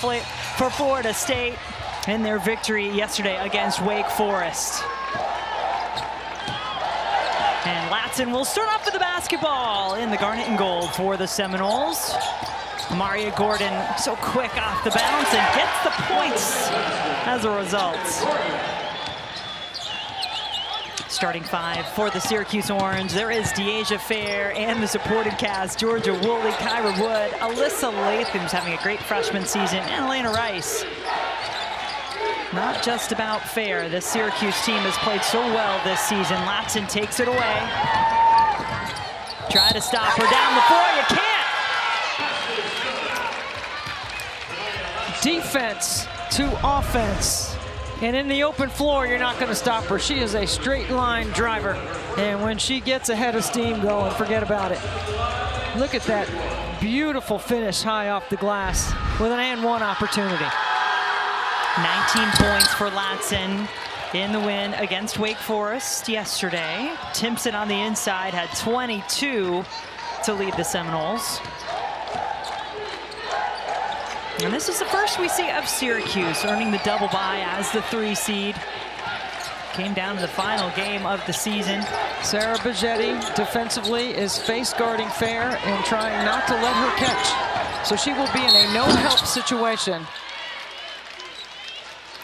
for Florida State in their victory yesterday against Wake Forest. And Latson will start off with the basketball in the garnet and gold for the Seminoles. Maria Gordon so quick off the bounce and gets the points as a result. Starting five for the Syracuse Orange, there is Dyaisha Fair and the supporting cast: Georgia Woolley, Kyra Wood, Alyssa Latham's having a great freshman season, and Elena Rice. Not just about Fair. This Syracuse team has played so well this season. Latson takes it away. Try to stop her down the floor, you can't. Defense to offense. And in the open floor, you're not going to stop her. She is a straight line driver. And when she gets a head of steam going, forget about it. Look at that beautiful finish high off the glass with an and one opportunity. 19 points for Latson in the win against Wake Forest yesterday. Timpson on the inside had 22 to lead the Seminoles. And this is the first we see of Syracuse earning the double bye as the 3 seed. Came down to the final game of the season. Sarah Bigetti defensively is face guarding Fair and trying not to let her catch. So she will be in a no-help situation.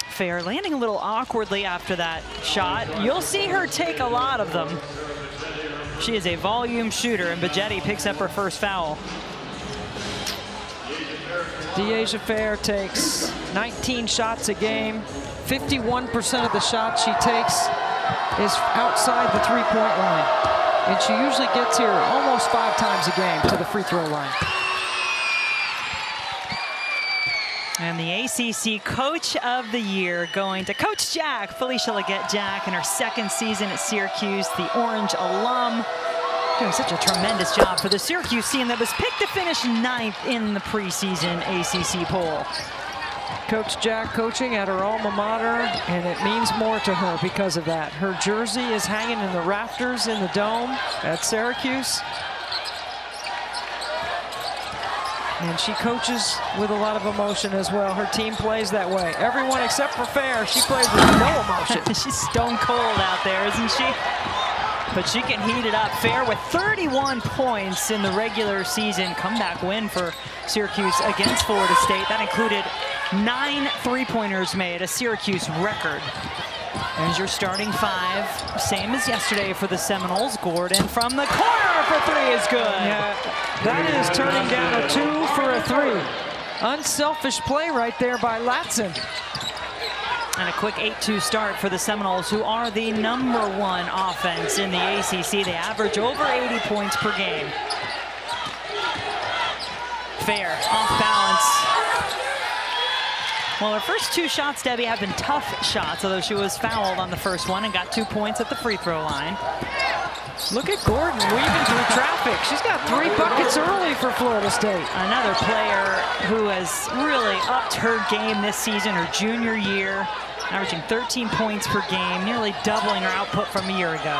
Fair landing a little awkwardly after that shot. You'll see her take a lot of them. She is a volume shooter, and Bigetti picks up her first foul. Dyaisha Fair takes 19 shots a game. 51% of the shots she takes is outside the three-point line. And she usually gets here almost 5 times a game to the free throw line. And the ACC Coach of the Year going to Coach Jack, Felicia Leggett-Jack, in her 2nd season at Syracuse, the Orange alum. Doing such a tremendous job for the Syracuse team that was picked to finish 9th in the preseason ACC poll. Coach Jack coaching at her alma mater, and it means more to her because of that. Her jersey is hanging in the rafters in the dome at Syracuse. And she coaches with a lot of emotion as well. Her team plays that way. Everyone except for Fair, she plays with no emotion. She's stone cold out there, isn't she? But she can heat it up. Fair with 31 points in the regular season comeback win for Syracuse against Florida State. That included 9 three-pointers made, a Syracuse record. There's your starting 5, same as yesterday for the Seminoles. Gordon from the corner for 3 is good. Yeah, that is turning down a 2 for a 3. Unselfish play right there by Latson. And a quick 8-2 start for the Seminoles, who are the #1 offense in the ACC. They average over 80 points per game. Fair, off balance. Well, her first 2 shots, Debbie, have been tough shots, although she was fouled on the first one and got 2 points at the free throw line. Look at Gordon weaving through traffic. She's got 3 buckets early for Florida State. Another player who has really upped her game this season, her junior year, averaging 13 points per game, nearly doubling her output from a year ago.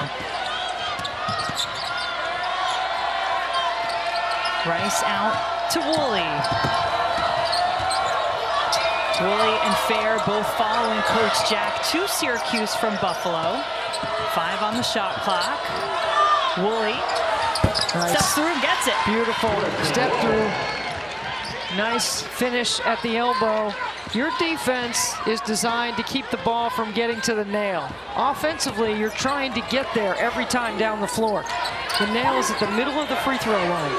Rice out to Woolley. Woolley and Fair both following Coach Jack to Syracuse from Buffalo. 5 on the shot clock. Woolley steps through and gets it. Beautiful step through. Nice finish at the elbow. Your defense is designed to keep the ball from getting to the nail. Offensively, you're trying to get there every time down the floor. The nail is at the middle of the free throw line.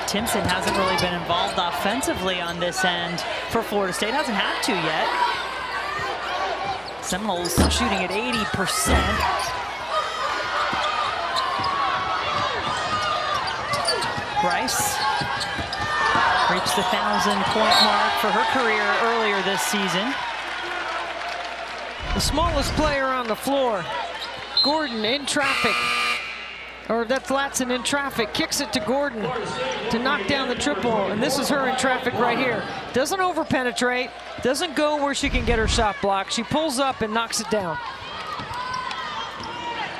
Timpson hasn't really been involved offensively on this end for Florida State. Hasn't had to yet. Seminoles shooting at 80%. Rice reached the 1,000-point mark for her career earlier this season. The smallest player on the floor, Gordon in traffic. Or that's Latson in traffic, kicks it to Gordon to knock down the triple, and this is her in traffic right here. Doesn't over-penetrate, doesn't go where she can get her shot blocked. She pulls up and knocks it down.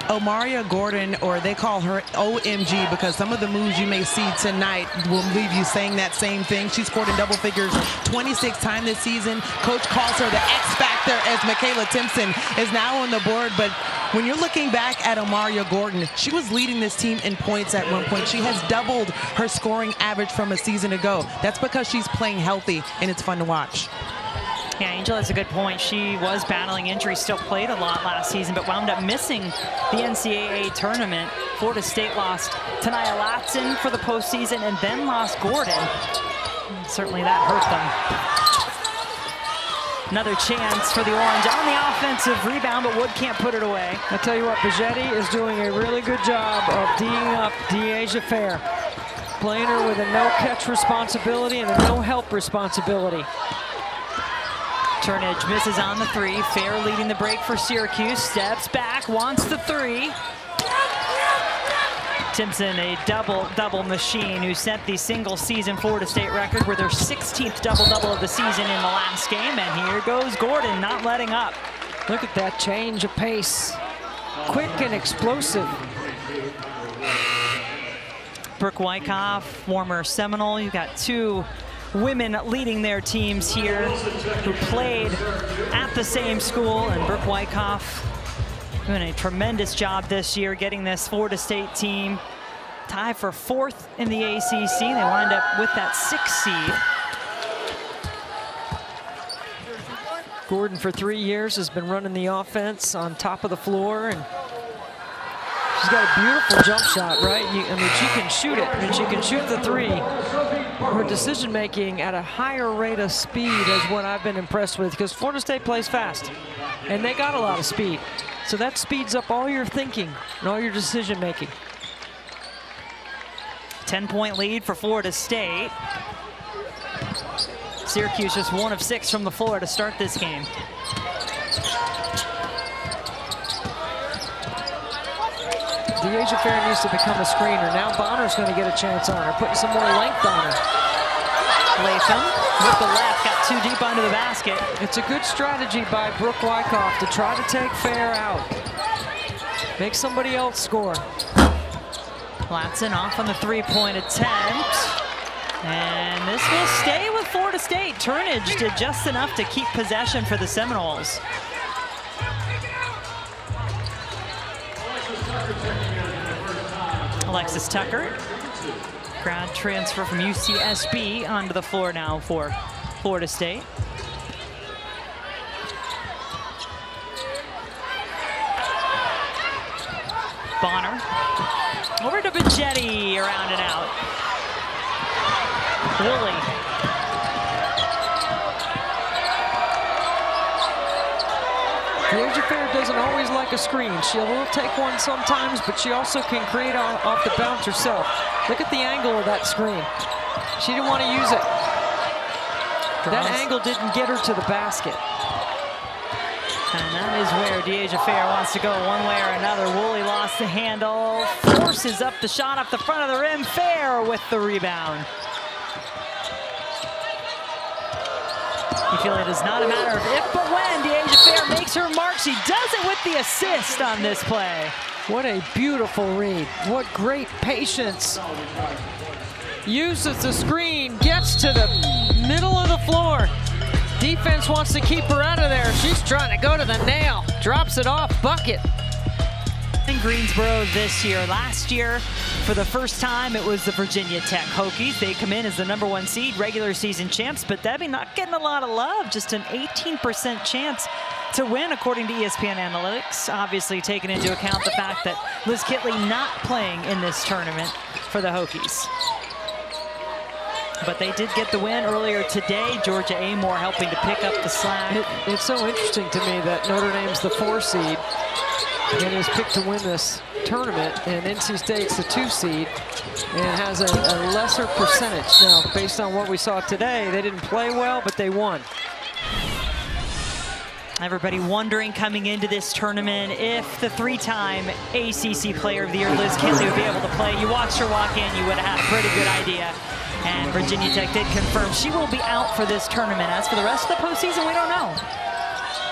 Omaria Gordon, or they call her OMG, because some of the moves you may see tonight will leave you saying that same thing. She scored in double figures 26 times this season. Coach calls her the X Factor, as Makayla Timpson is now on the board. But when you're looking back at Omaria Gordon, she was leading this team in points at one point. She has doubled her scoring average from a season ago. That's because she's playing healthy, and it's fun to watch. Yeah, Angel has a good point. She was battling injury, still played a lot last season, but wound up missing the NCAA tournament. Florida State lost Saniaa Latson for the postseason and then lost Gordon. Certainly that hurt them. Another chance for the Orange on the offensive rebound, but Wood can't put it away. I tell you what, Bigetti is doing a really good job of D'ing up Dyaisha Fair. Playing her with a no-catch responsibility and a no-help responsibility. Turnage misses on the three. Fair leading the break for Syracuse. Steps back, wants the three. Timpson, a double-double machine, who set the single-season Florida State record with her 16th double-double of the season in the last game. And here goes Gordon, not letting up. Look at that change of pace. Quick and explosive. Brooke Wyckoff, former Seminole. You've got two women leading their teams here who played at the same school, and Brooke Wyckoff doing a tremendous job this year getting this Florida State team tied for 4th in the ACC. They wind up with that 6th seed. Gordon for 3 years has been running the offense on top of the floor, and she's got a beautiful jump shot, right? I mean, she can shoot it, and she can shoot the three. Her decision-making at a higher rate of speed is what I've been impressed with, because Florida State plays fast, and they got a lot of speed. So that speeds up all your thinking and all your decision-making. 10-point lead for Florida State. Syracuse just 1 of 6 from the floor to start this game. Dyaisha Fair needs to become a screener. Now Bonner's going to get a chance on her, putting some more length on her. Latham with the left, got too deep onto the basket. It's a good strategy by Brooke Wyckoff to try to take Fair out. Make somebody else score. Latson off on the three-point attempt. And this will stay with Florida State. Turnage did just enough to keep possession for the Seminoles. Alexis Tucker, grad transfer from UCSB, onto the floor now for Florida State. Bonner over to Bigetti, around and out. Lilly. Dyaisha Fair doesn't always like a screen. She'll take one sometimes, but she also can create off the bounce herself. Look at the angle of that screen. She didn't want to use it. That angle didn't get her to the basket. And that is where Dyaisha Fair wants to go one way or another. Woolley lost the handle, forces up the shot up the front of the rim. Fair with the rebound. You feel it is not a matter of if, but when. Dyaisha Fair makes her mark. She does it with the assist on this play. What a beautiful read. What great patience. Uses the screen, gets to the middle of the floor. Defense wants to keep her out of there. She's trying to go to the nail. Drops it off, bucket. In Greensboro this year. Last year, for the first time, it was the Virginia Tech Hokies. They come in as the #1 seed, regular season champs, but Debbie not getting a lot of love. Just an 18% chance to win, according to ESPN Analytics. Obviously, taking into account the fact that Liz Kitley not playing in this tournament for the Hokies. But they did get the win earlier today. Georgia Amore helping to pick up the slack. It's so interesting to me that Notre Dame's the 4 seed and is picked to win this tournament, and NC State's the 2 seed and has a lesser percentage. Now, based on what we saw today, they didn't play well, but they won. Everybody wondering coming into this tournament if the 3-time ACC Player of the Year, Liz Kitley, would be able to play. You watched her walk in, you would have had a pretty good idea. And Virginia Tech did confirm she will be out for this tournament. As for the rest of the postseason, we don't know.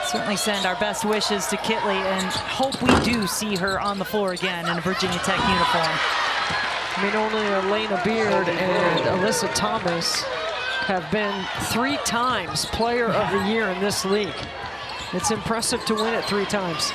It's Certainly send our best wishes to Kitley and hope we do see her on the floor again in a Virginia Tech uniform. I mean, only Elena Beard and Alyssa Thomas have been 3 times Player of the Year in this league. It's impressive to win it 3 times.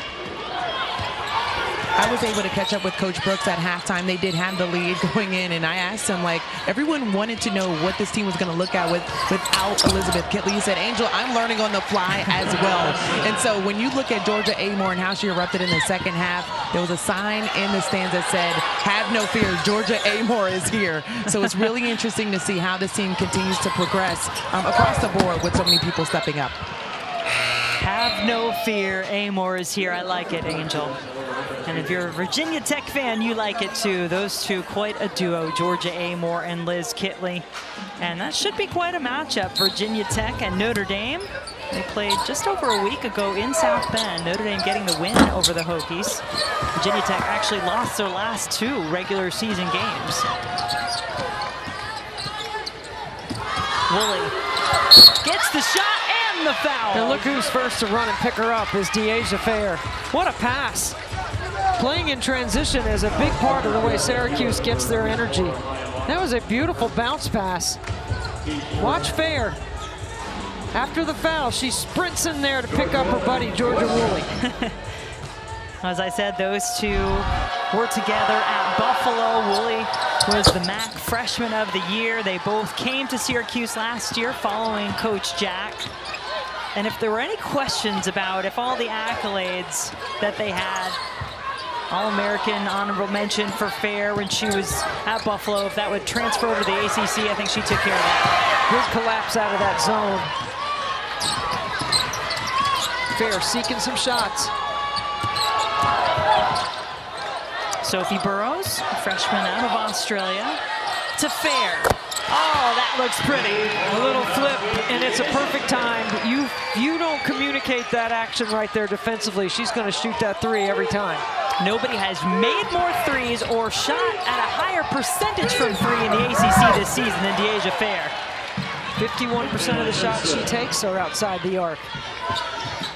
I was able to catch up with Coach Brooks at halftime. They did have the lead going in, and I asked him, like, everyone wanted to know what this team was going to look at without Elizabeth Kitley. He said, Angel, I'm learning on the fly as well. And so when you look at Georgia Amore and how she erupted in the second half, there was a sign in the stands that said, have no fear, Georgia Amore is here. So it's really interesting to see how this team continues to progress across the board with so many people stepping up. Have no fear, Amore is here. I like it, Angel. And if you're a Virginia Tech fan, you like it too. Those two, quite a duo, Georgia Amore and Liz Kitley. And that should be quite a matchup, Virginia Tech and Notre Dame. They played just over a week ago in South Bend. Notre Dame getting the win over the Hokies. Virginia Tech actually lost their last 2 regular season games. Woolley gets the shot and the foul. And look who's first to run and pick her up is Dyaisha Fair. What a pass. Playing in transition is a big part of the way Syracuse gets their energy. That was a beautiful bounce pass. Watch Fair. After the foul, she sprints in there to pick up her buddy, Georgia Woolley. As I said, those two were together at Buffalo. Woolley was the MAC Freshman of the Year. They both came to Syracuse last year following Coach Jack. And if there were any questions about if all the accolades that they had, All-American honorable mention for Fair when she was at Buffalo, if that would transfer over to the ACC, I think she took care of that. Good collapse out of that zone. Fair seeking some shots. Sophie Burrows, freshman out of Australia, to Fair. Oh, that looks pretty. A little flip, and it's a perfect time. You don't communicate that action right there defensively. She's going to shoot that 3 every time. Nobody has made more threes or shot at a higher percentage from 3 in the ACC this season than Dyaisha Fair. 51% of the shots she takes are outside the arc.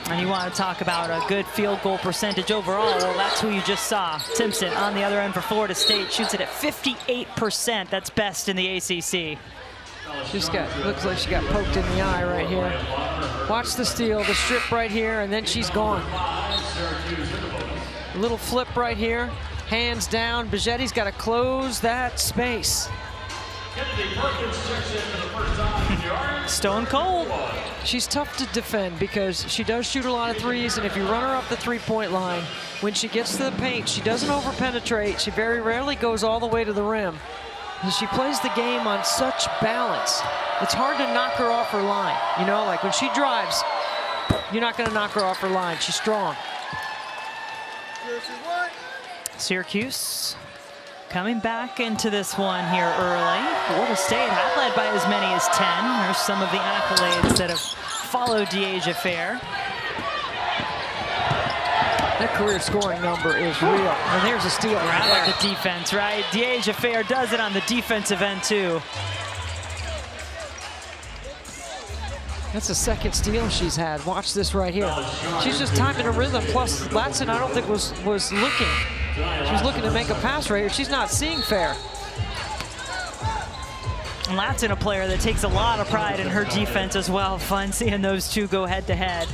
And you want to talk about a good field goal percentage overall, well, that's who you just saw. Timpson on the other end for Florida State shoots it at 58%. That's best in the ACC. Looks like she got poked in the eye right here. Watch the steal, the strip right here, and then she's gone. A little flip right here, hands down. Bigetti's got to close that space. Stone cold. She's tough to defend because she does shoot a lot of threes, and if you run her up the 3-point line, when she gets to the paint, she doesn't over-penetrate. She very rarely goes all the way to the rim. And she plays the game on such balance. It's hard to knock her off her line. You know, like when she drives, you're not going to knock her off her line. She's strong. Syracuse coming back into this one here early. Florida State had led by as many as 10. There's some of the accolades that have followed Dyaisha Fair. That career scoring number is real. And there's a steal right How there. about the defense, right? Dyaisha Fair does it on the defensive end too. That's the second steal she's had. Watch this right here. She's just timing a rhythm. Plus, Latson, I don't think was looking. She was looking to make a pass right here. She's not seeing Fair. Latson, a player that takes a lot of pride in her defense as well. Fun seeing those two go head to head.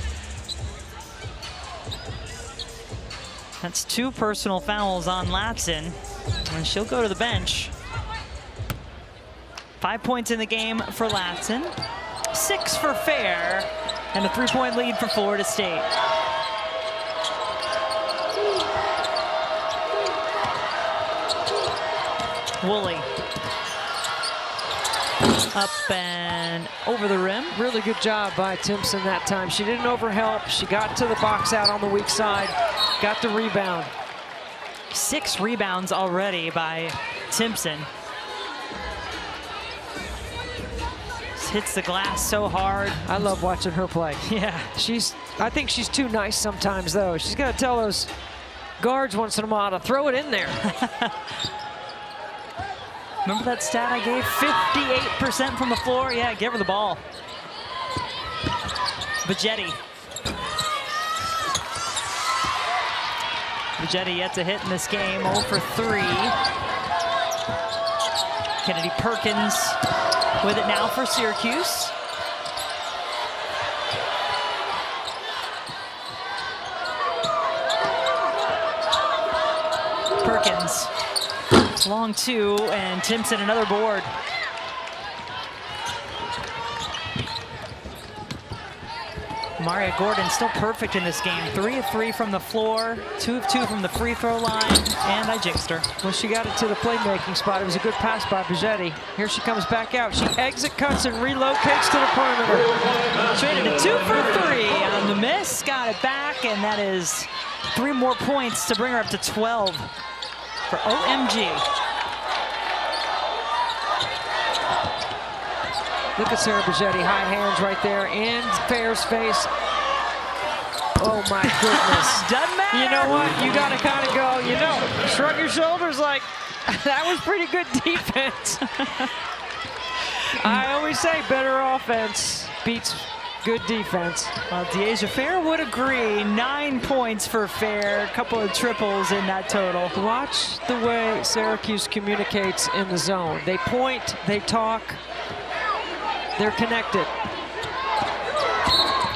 That's 2 personal fouls on Latson, and she'll go to the bench. 5 points in the game for Latson, 6 for Fair, and a 3-point lead for Florida State. Woolley. Up and over the rim. Really good job by Timpson that time. She didn't overhelp. She got to the box out on the weak side, got the rebound. 6 rebounds already by Timpson. Just hits the glass so hard. I love watching her play. Yeah. I think she's too nice sometimes, though. She's got to tell those guards once in a while to throw it in there. Remember that stat I gave? 58% from the floor? Yeah, give her the ball. Bigetti. Veggetti yet to hit in this game, 0 for 3. Kennedy Perkins with it now for Syracuse. Perkins, long 2, and Timpson another board. Maria Gordon still perfect in this game. 3 of 3 from the floor, 2 of 2 from the free throw line, and I jinxed her. Well, she got it to the playmaking spot. It was a good pass by Veggetti. Here she comes back out. She exit cuts and relocates to the perimeter. Traded a 2 for 3 on the miss, got it back, and that is 3 more points to bring her up to 12 for OMG. Look at Sarah Veggetti, high hands right there in Fair's face. Oh my goodness. Doesn't matter. You know what? You gotta kind of go, you know, shrug your shoulders like, that was pretty good defense. I always say better offense beats good defense. Well, Dyaisha Fair would agree. 9 points for Fair, a couple of triples in that total. Watch the way Syracuse communicates in the zone. They point, they talk, they're connected.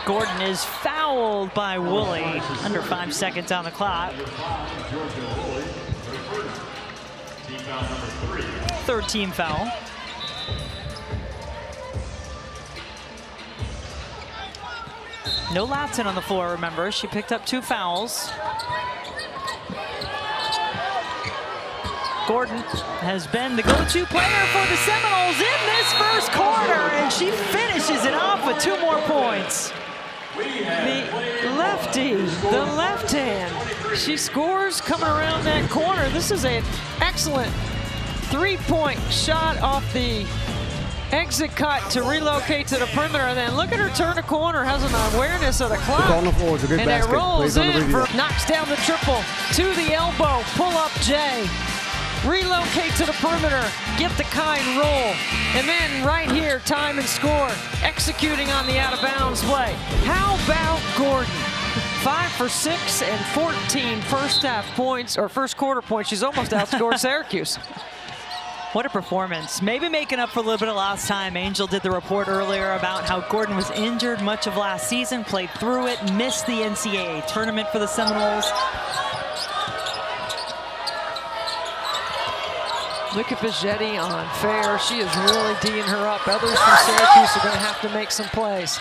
Gordon is fouled by Woolley. Under 5 seconds on the clock. Third team foul. No Latson on the floor, remember. She picked up 2 fouls. Gordon has been the go-to player for the Seminoles in this first quarter, and she finishes it off with 2 more points. The lefty, the left hand. She scores coming around that corner. This is an excellent 3-point shot off the exit cut to relocate to the perimeter, and then look at her turn the corner, has an awareness of the clock. On the floor, it's a good and basket. It rolls in, knocks down the triple to the elbow, pull up J, relocate to the perimeter, get the kind roll, and then right here, time and score, executing on the out of bounds play. How about Gordon? 5 for 6 and 14 first half points, or first quarter points. She's almost outscored Syracuse. What a performance. Maybe making up for a little bit of lost time. Angel did the report earlier about how Gordon was injured much of last season, played through it, missed the NCAA tournament for the Seminoles. Look at Veggetti on Fair. She is really D'ing her up. Others from Syracuse are going to have to make some plays.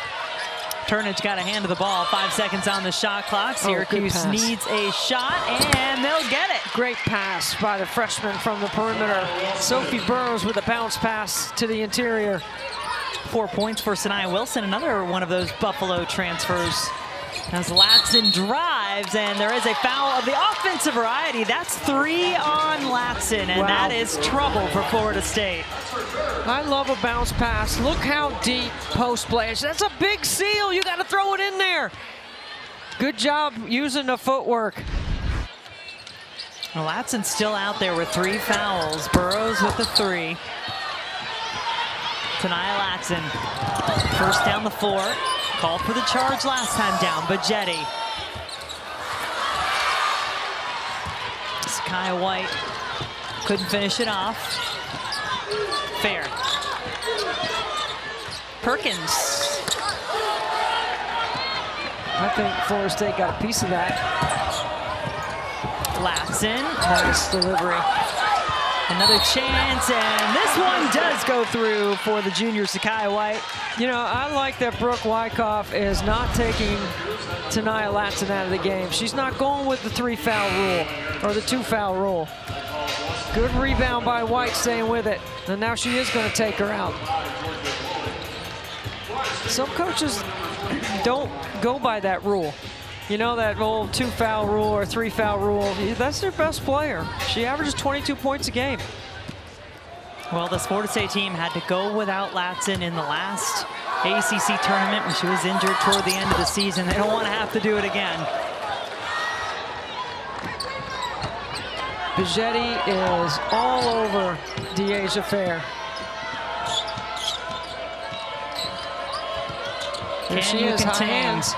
Turnage got a hand of the ball. 5 seconds on the shot clock. Syracuse needs a shot, and they'll get it. Great pass by the freshman from the perimeter. Sophie Burrows with a bounce pass to the interior. 4 points for Saniaa Wilson, another one of those Buffalo transfers. As Latson drives, and there is a foul of the offensive variety. That's 3 on Latson, and that is trouble for Florida State. I love a bounce pass. Look how deep post play. That's a big seal. You got to throw it in there. Good job using the footwork. Well, Latson's still out there with 3 fouls. Burrows with the 3. Saniaa Latson, first down the floor. Called for the charge last time down. Veggetti. Sky White couldn't finish it off. Fair. Perkins. I think Florida State got a piece of that. Latson. Nice delivery. Another chance, and this one does go through for the junior Sky White. You know, I like that Brooke Wyckoff is not taking Saniaa Latson out of the game. She's not going with the 3-foul rule or the 2-foul rule. Good rebound by White, staying with it. And now she is going to take her out. Some coaches don't go by that rule. You know, that old 2-foul rule or 3-foul rule. That's their best player. She averages 22 points a game. Well, this Florida State team had to go without Latson in the last ACC tournament when she was injured toward the end of the season. They don't want to have to do it again. Veggetti is all over Dyaisha Fair. There she is, high hands.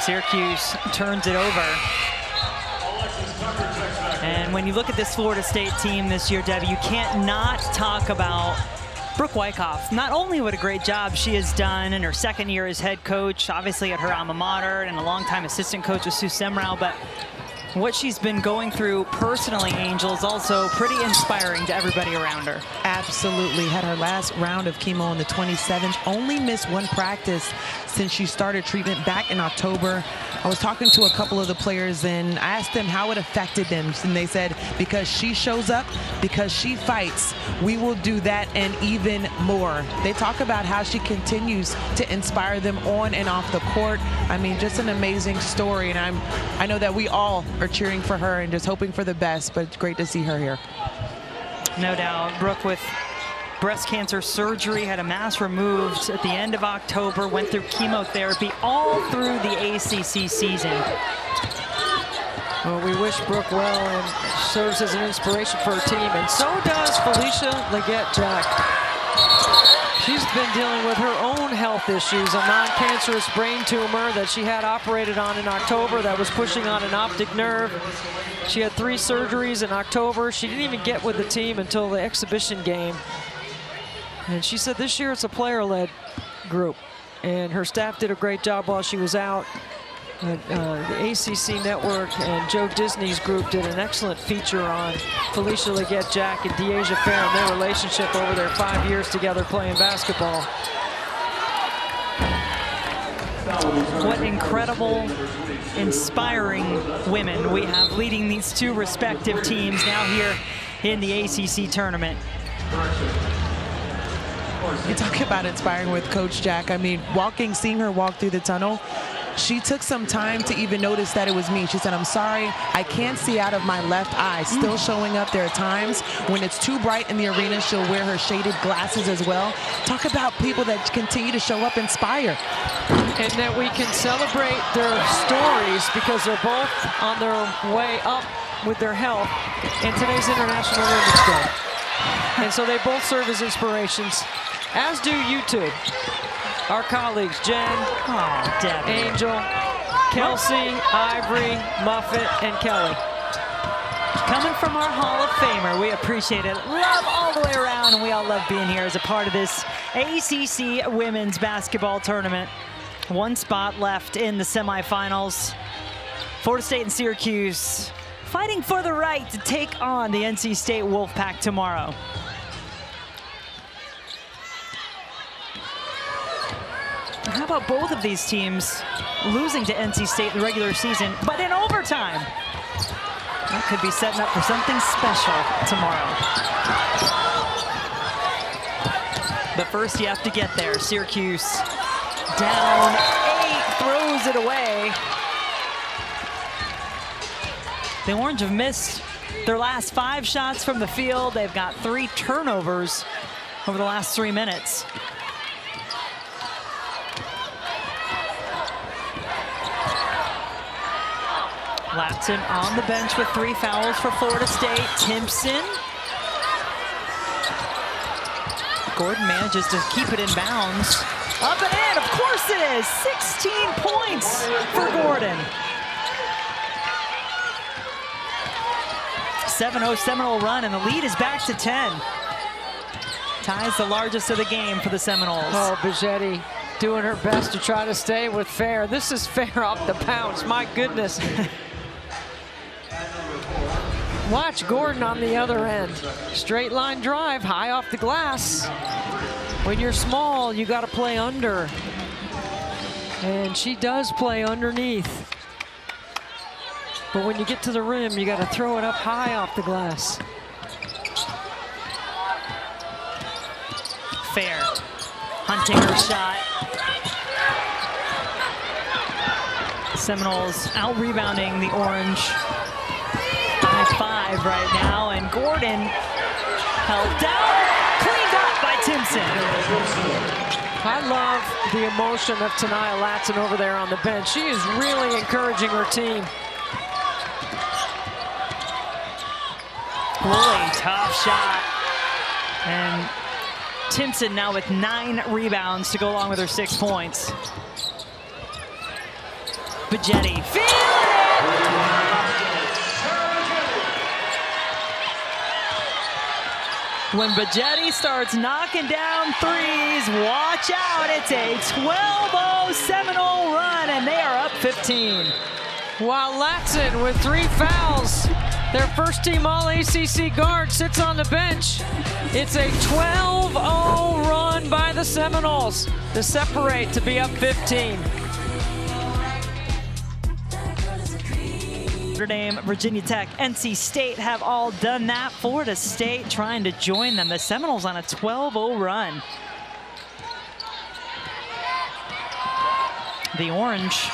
Syracuse turns it over. And when you look at this Florida State team this year, Debbie, you can't not talk about Brooke Wyckoff. Not only what a great job she has done in her second year as head coach, obviously at her alma mater, and a longtime assistant coach with Sue Semrau, but what she's been going through personally, Angel, is also pretty inspiring to everybody around her. Absolutely. Had her last round of chemo on the 27th. Only missed one practice since she started treatment back in October. I was talking to a couple of the players and I asked them how it affected them. And they said, because she shows up, because she fights, we will do that and even more. They talk about how she continues to inspire them on and off the court. I mean, just an amazing story. And I know that we all are cheering for her and just hoping for the best, but it's great to see her here. No doubt. Brooke with breast cancer surgery, had a mass removed at the end of October, went through chemotherapy all through the ACC season. Well, we wish Brooke well, and serves as an inspiration for her team, and so does Felicia Leggett-Jack. She's been dealing with her own health issues, a non-cancerous brain tumor that she had operated on in October that was pushing on an optic nerve. She had 3 surgeries in October. She didn't even get with the team until the exhibition game. And she said this year it's a player-led group, and her staff did a great job while she was out. The ACC Network and Joe Disney's group did an excellent feature on Felicia Leggett-Jack and Dyaisha Fair and their relationship over their 5 years together playing basketball. What incredible, inspiring women we have leading these two respective teams now here in the ACC tournament. You talk about inspiring with Coach Jack. I mean, seeing her walk through the tunnel, she took some time to even notice that it was me. She said, I'm sorry, I can't see out of my left eye. Still showing up. There are times when it's too bright in the arena, she'll wear her shaded glasses as well. Talk about people that continue to show up, inspire. And that we can celebrate their stories because they're both on their way up with their health in today's International Women's Day. And so they both serve as inspirations, as do you two. Our colleagues, Jen, Angel, Kelsey, Ivory, Muffet, and Kelly. Coming from our Hall of Famer, we appreciate it. Love all the way around, and we all love being here as a part of this ACC Women's Basketball Tournament. One spot left in the semifinals. Florida State and Syracuse fighting for the right to take on the NC State Wolfpack tomorrow. How about both of these teams losing to NC State in the regular season, but in overtime? That could be setting up for something special tomorrow. But first you have to get there. Syracuse down 8, throws it away. The Orange have missed their last 5 shots from the field. They've got 3 turnovers over the last 3 minutes. Latson on the bench with 3 fouls for Florida State. Timpson. Gordon manages to keep it in bounds. Up and in, of course it is. 16 points for Gordon. 7-0 Seminole run, and the lead is back to 10. Ties the largest of the game for the Seminoles. Oh, Bigetti doing her best to try to stay with Fair. This is Fair off the bounce, my goodness. Watch Gordon on the other end. Straight line drive, high off the glass. When you're small, you got to play under. And she does play underneath. But when you get to the rim, you got to throw it up high off the glass. Fair, hunting her shot. Seminoles out-rebounding the Orange. 5 right now, and Gordon held down, cleaned up by Timpson. I love the emotion of Saniaa Latson over there on the bench. She is really encouraging her team. Really tough shot. And Timpson now with 9 rebounds to go along with her 6 points. Bajetti feeling it! When Bajetti starts knocking down threes, watch out, it's a 12-0 Seminole run, and they are up 15. While Latson with 3 fouls, their first team All-ACC guard sits on the bench. It's a 12-0 run by the Seminoles to separate to be up 15. Notre Dame, Virginia Tech, NC State have all done that. Florida State trying to join them. The Seminoles on a 12-0 run. The Orange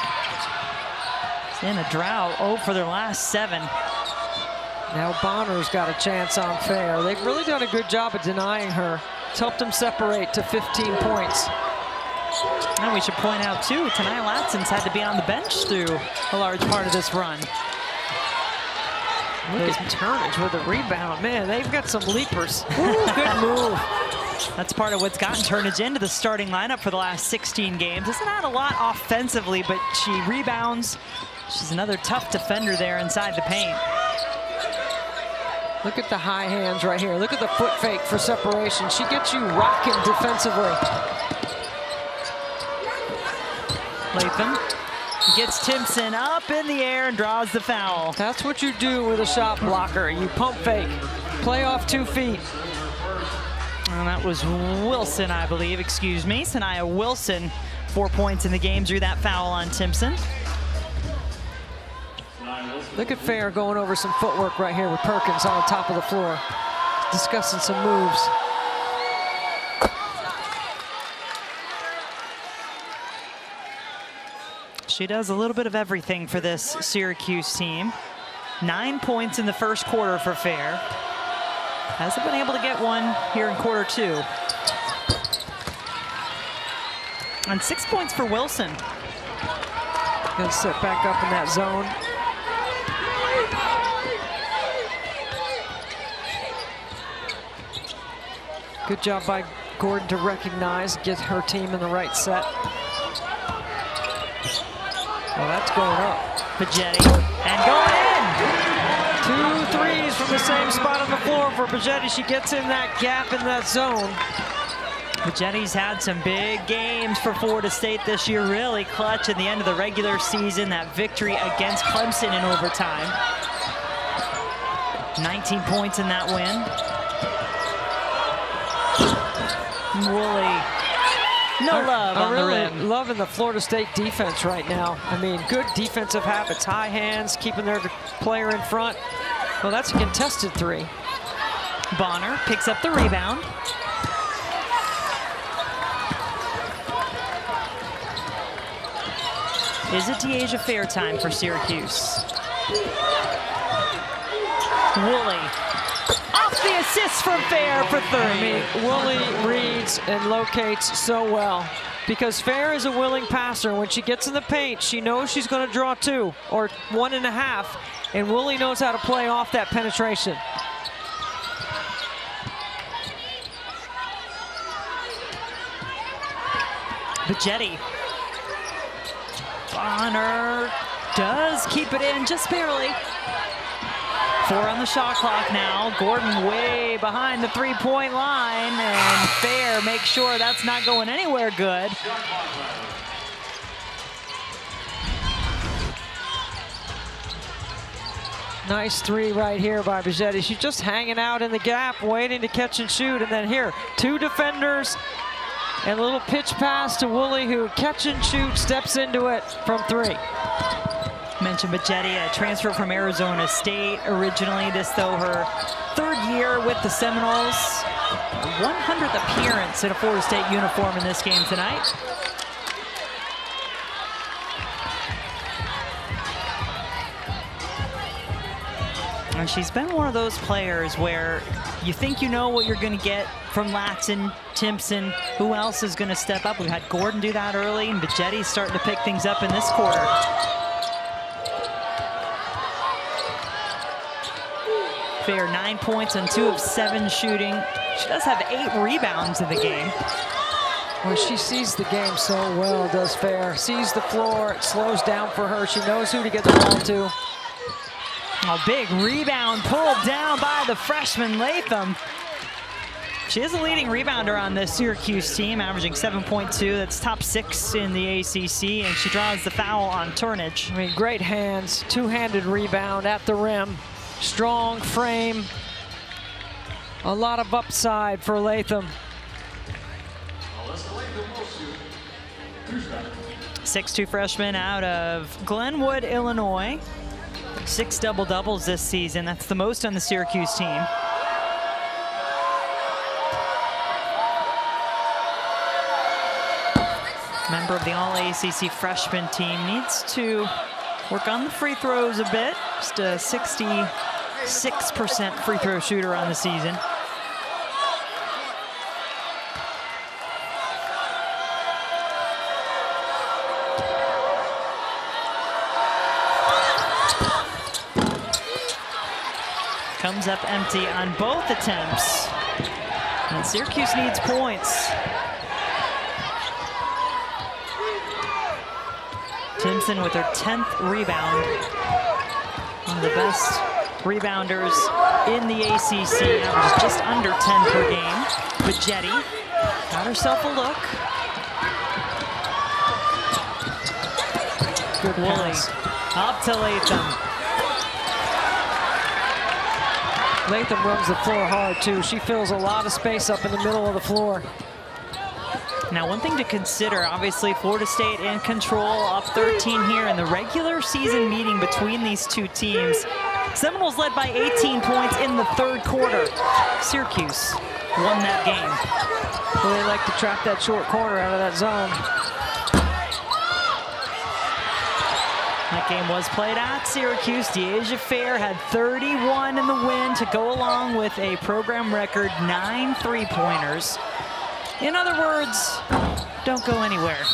is in a drought, 0 for their last 7. Now Bonner's got a chance on Fair. They've really done a good job of denying her. It's helped them separate to 15 points. And we should point out too, tonight Latson's had to be on the bench through a large part of this run. Look at Turnage with a rebound. Man, they've got some leapers. Ooh, good move. That's part of what's gotten Turnage into the starting lineup for the last 16 games. Doesn't add a lot offensively, but she rebounds. She's another tough defender there inside the paint. Look at the high hands right here. Look at the foot fake for separation. She gets you rocking defensively. Latham gets Timpson up in the air and draws the foul. That's what you do with a shot blocker. You pump fake, play off 2 feet. And that was Wilson, I believe, excuse me. Saniaa Wilson, 4 points in the game, drew that foul on Timpson. Look at Fair going over some footwork right here with Perkins on the top of the floor, discussing some moves. She does a little bit of everything for this Syracuse team. 9 points in the first quarter for Fair. Hasn't been able to get one here in quarter 2. And 6 points for Wilson. Gonna sit back up in that zone. Good job by Gordon to recognize, get her team in the right set. Well, that's going up. Bajetti, and going in! 2 threes from the same spot on the floor for Bajetti. She gets in that gap in that zone. Bajetti's had some big games for Florida State this year, really clutch at the end of the regular season. That victory against Clemson in overtime. 19 points in that win. Woolley, no love on the rim. I'm really loving the Florida State defense right now. I mean, good defensive habits, high hands, keeping their player in front. Well, that's a contested 3. Bonner picks up the rebound. Is it Dyaisha Fair time for Syracuse? Woolley. Off the assist from Fair for 3. I mean, Woolley reads and locates so well because Fair is a willing passer. When she gets in the paint, she knows she's going to draw 2 or 1.5, and Woolley knows how to play off that penetration. Bajetti. Bonner does keep it in just barely. 4 on the shot clock now. Gordon way behind the 3-point line, and Fair makes sure that's not going anywhere good. Nice 3 right here by Bajetti. She's just hanging out in the gap, waiting to catch and shoot, and then here, 2 defenders, and a little pitch pass to Woolley, who catch and shoot, steps into it from 3. Mentioned Bajetti, a transfer from Arizona State originally. This, though, her 3rd year with the Seminoles. 100th appearance in a Florida State uniform in this game tonight. And she's been one of those players where you think you know what you're going to get from Latson, Timpson. Who else is going to step up? We had Gordon do that early, and Bajetti's starting to pick things up in this quarter. Fair 9 points on 2 of 7 shooting. She does have 8 rebounds in the game. Well, she sees the game so well, does Fair. Sees the floor, it slows down for her. She knows who to get the ball to. A big rebound pulled down by the freshman Latham. She is the leading rebounder on this Syracuse team, averaging 7.2. That's top 6 in the ACC, and she draws the foul on Turnage. I mean, great hands, two-handed rebound at the rim. Strong frame. A lot of upside for Latham. 6'2" freshman out of Glenwood, Illinois. 6 double-doubles this season. That's the most on the Syracuse team. Member of the All-ACC freshman team, needs to work on the free throws a bit. Just a 66% free throw shooter on the season. Comes up empty on both attempts. And Syracuse needs points. Timpson with her 10th rebound. One of the best rebounders in the ACC. Averages just under 10 per game. Bajetti got herself a look. Good Woolley up to Latham. Latham runs the floor hard, too. She fills a lot of space up in the middle of the floor. Now, one thing to consider, obviously, Florida State in control, up 13 here in the regular season meeting between these two teams. Seminoles led by 18 points in the third quarter. Syracuse won that game. Well, they like to trap that short corner out of that zone. That game was played at Syracuse. Dyaisha Fair had 31 in the win to go along with a program record 9 3-pointers. In other words, don't go anywhere.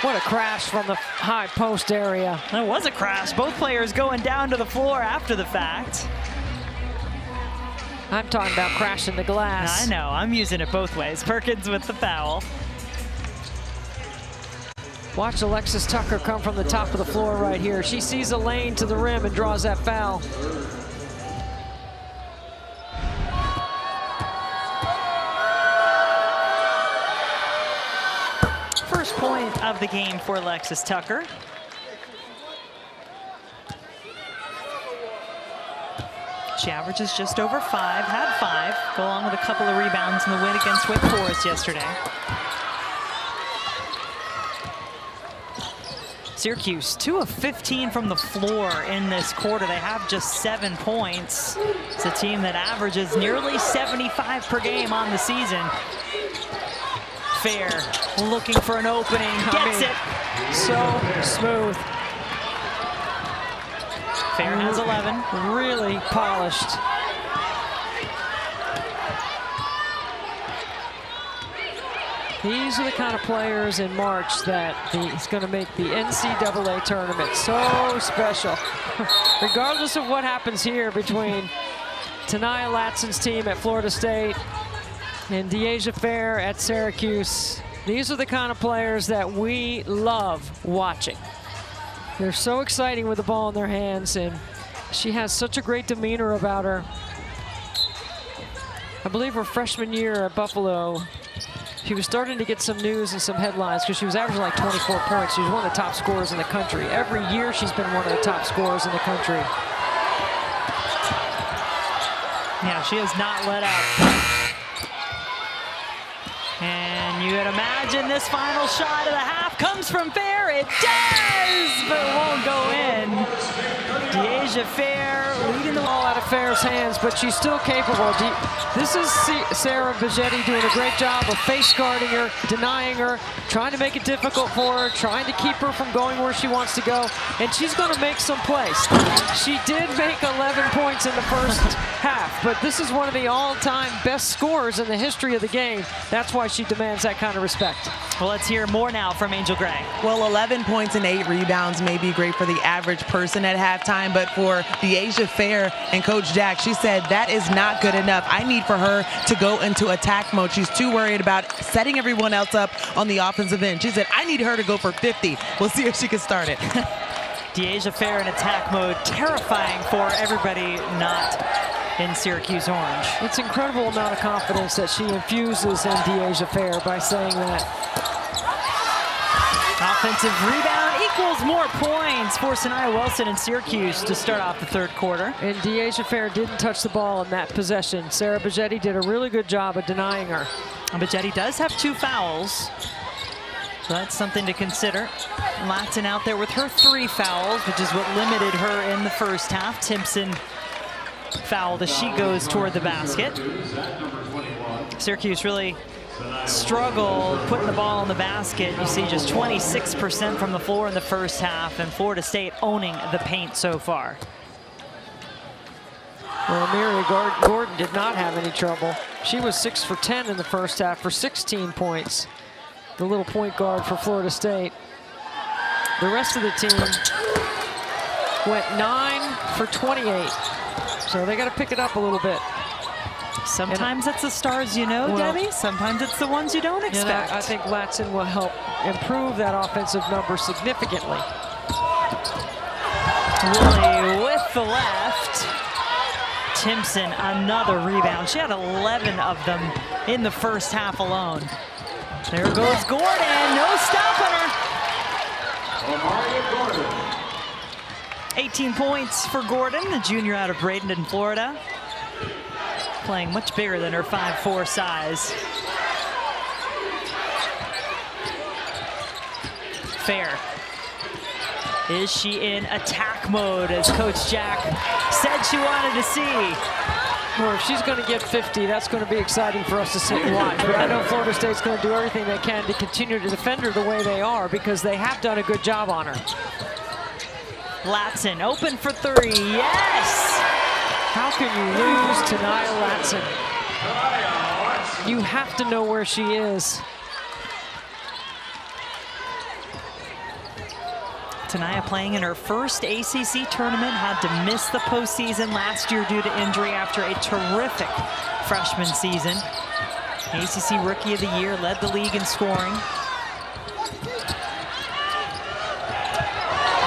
What a crash from the high post area. That was a crash. Both players going down to the floor after the fact. I'm talking about crashing the glass. I know, I'm using it both ways. Perkins with the foul. Watch Alexis Tucker come from the top of the floor right here. She sees a lane to the rim and draws that foul. First point of the game for Alexis Tucker. She averages just over 5, had 5, go along with a couple of rebounds in the win against Wake Forest yesterday. Syracuse, 2 of 15 from the floor in this quarter. They have just 7 points. It's a team that averages nearly 75 per game on the season. Fair looking for an opening, gets it. So smooth. Fair has 11. Really polished. These are the kind of players in March that is going to make the NCAA tournament so special. Regardless of what happens here between Saniaa Latson's team at Florida State and Dyaisha Fair at Syracuse, these are the kind of players that we love watching. They're so exciting with the ball in their hands, and she has such a great demeanor about her. I believe her freshman year at Buffalo, she was starting to get some news and some headlines because she was averaging like 24 points. She was one of the top scorers in the country. Every year she's been one of the top scorers in the country. Yeah, she has not let up. And you would imagine this final shot of the half comes from Fair. It does, but it won't go in. Dyaisha Fair leading the ball out of Fair's hands, but she's still capable. This is Sarah Bajetti doing a great job of face guarding her, denying her, trying to make it difficult for her, trying to keep her from going where she wants to go, and she's going to make some plays. She did make 11 points in the first half, but this is one of the all-time best scorers in the history of the game. That's why she demands that kind of respect. Well, let's hear more now from Angel Gray. Well, 11 points and 8 rebounds may be great for the average person at halftime, time, but for Dyaisha Fair and Coach Jack, she said that is not good enough. I need for her to go into attack mode. She's too worried about setting everyone else up on the offensive end. She said, I need her to go for 50. We'll see if she can start it. Dyaisha Fair in attack mode, terrifying for everybody not in Syracuse orange. It's an incredible amount of confidence that she infuses in Dyaisha Fair by saying that. Offensive rebound equals more points for Saniaa Wilson in Syracuse to start off the third quarter. And Dyaisha Fair didn't touch the ball in that possession. Sarah Bajetti did a really good job of denying her. Bajetti does have 2 fouls, so that's something to consider. Latson out there with her 3 fouls, which is what limited her in the first half. Timpson fouled as she goes toward the basket. Syracuse really struggled putting the ball in the basket. You see just 26% from the floor in the first half, and Florida State owning the paint so far. Well, Amelia Gordon did not have any trouble. She was 6 for 10 in the first half for 16 points. The little point guard for Florida State. The rest of the team went 9 for 28. So they got to pick it up a little bit. Sometimes it's the stars you know, well, Debbie. Sometimes it's the ones you don't expect. I think Latson will help improve that offensive number significantly. Willie with the left. Timpson, another rebound. She had 11 of them in the first half alone. There goes Gordon. No stopping her. 18 points for Gordon, the junior out of Bradenton, Florida. Playing much bigger than her 5'4" size. Fair. Is she in attack mode, as Coach Jack said she wanted to see? Well, if she's going to get 50, that's going to be exciting for us to sit and watch. But I know Florida State's going to do everything they can to continue to defend her the way they are, because they have done a good job on her. Latson open for 3. Yes! How can you lose to Saniaa Latson? You have to know where she is. Saniaa playing in her first ACC tournament, had to miss the postseason last year due to injury after a terrific freshman season. ACC Rookie of the Year, led the league in scoring.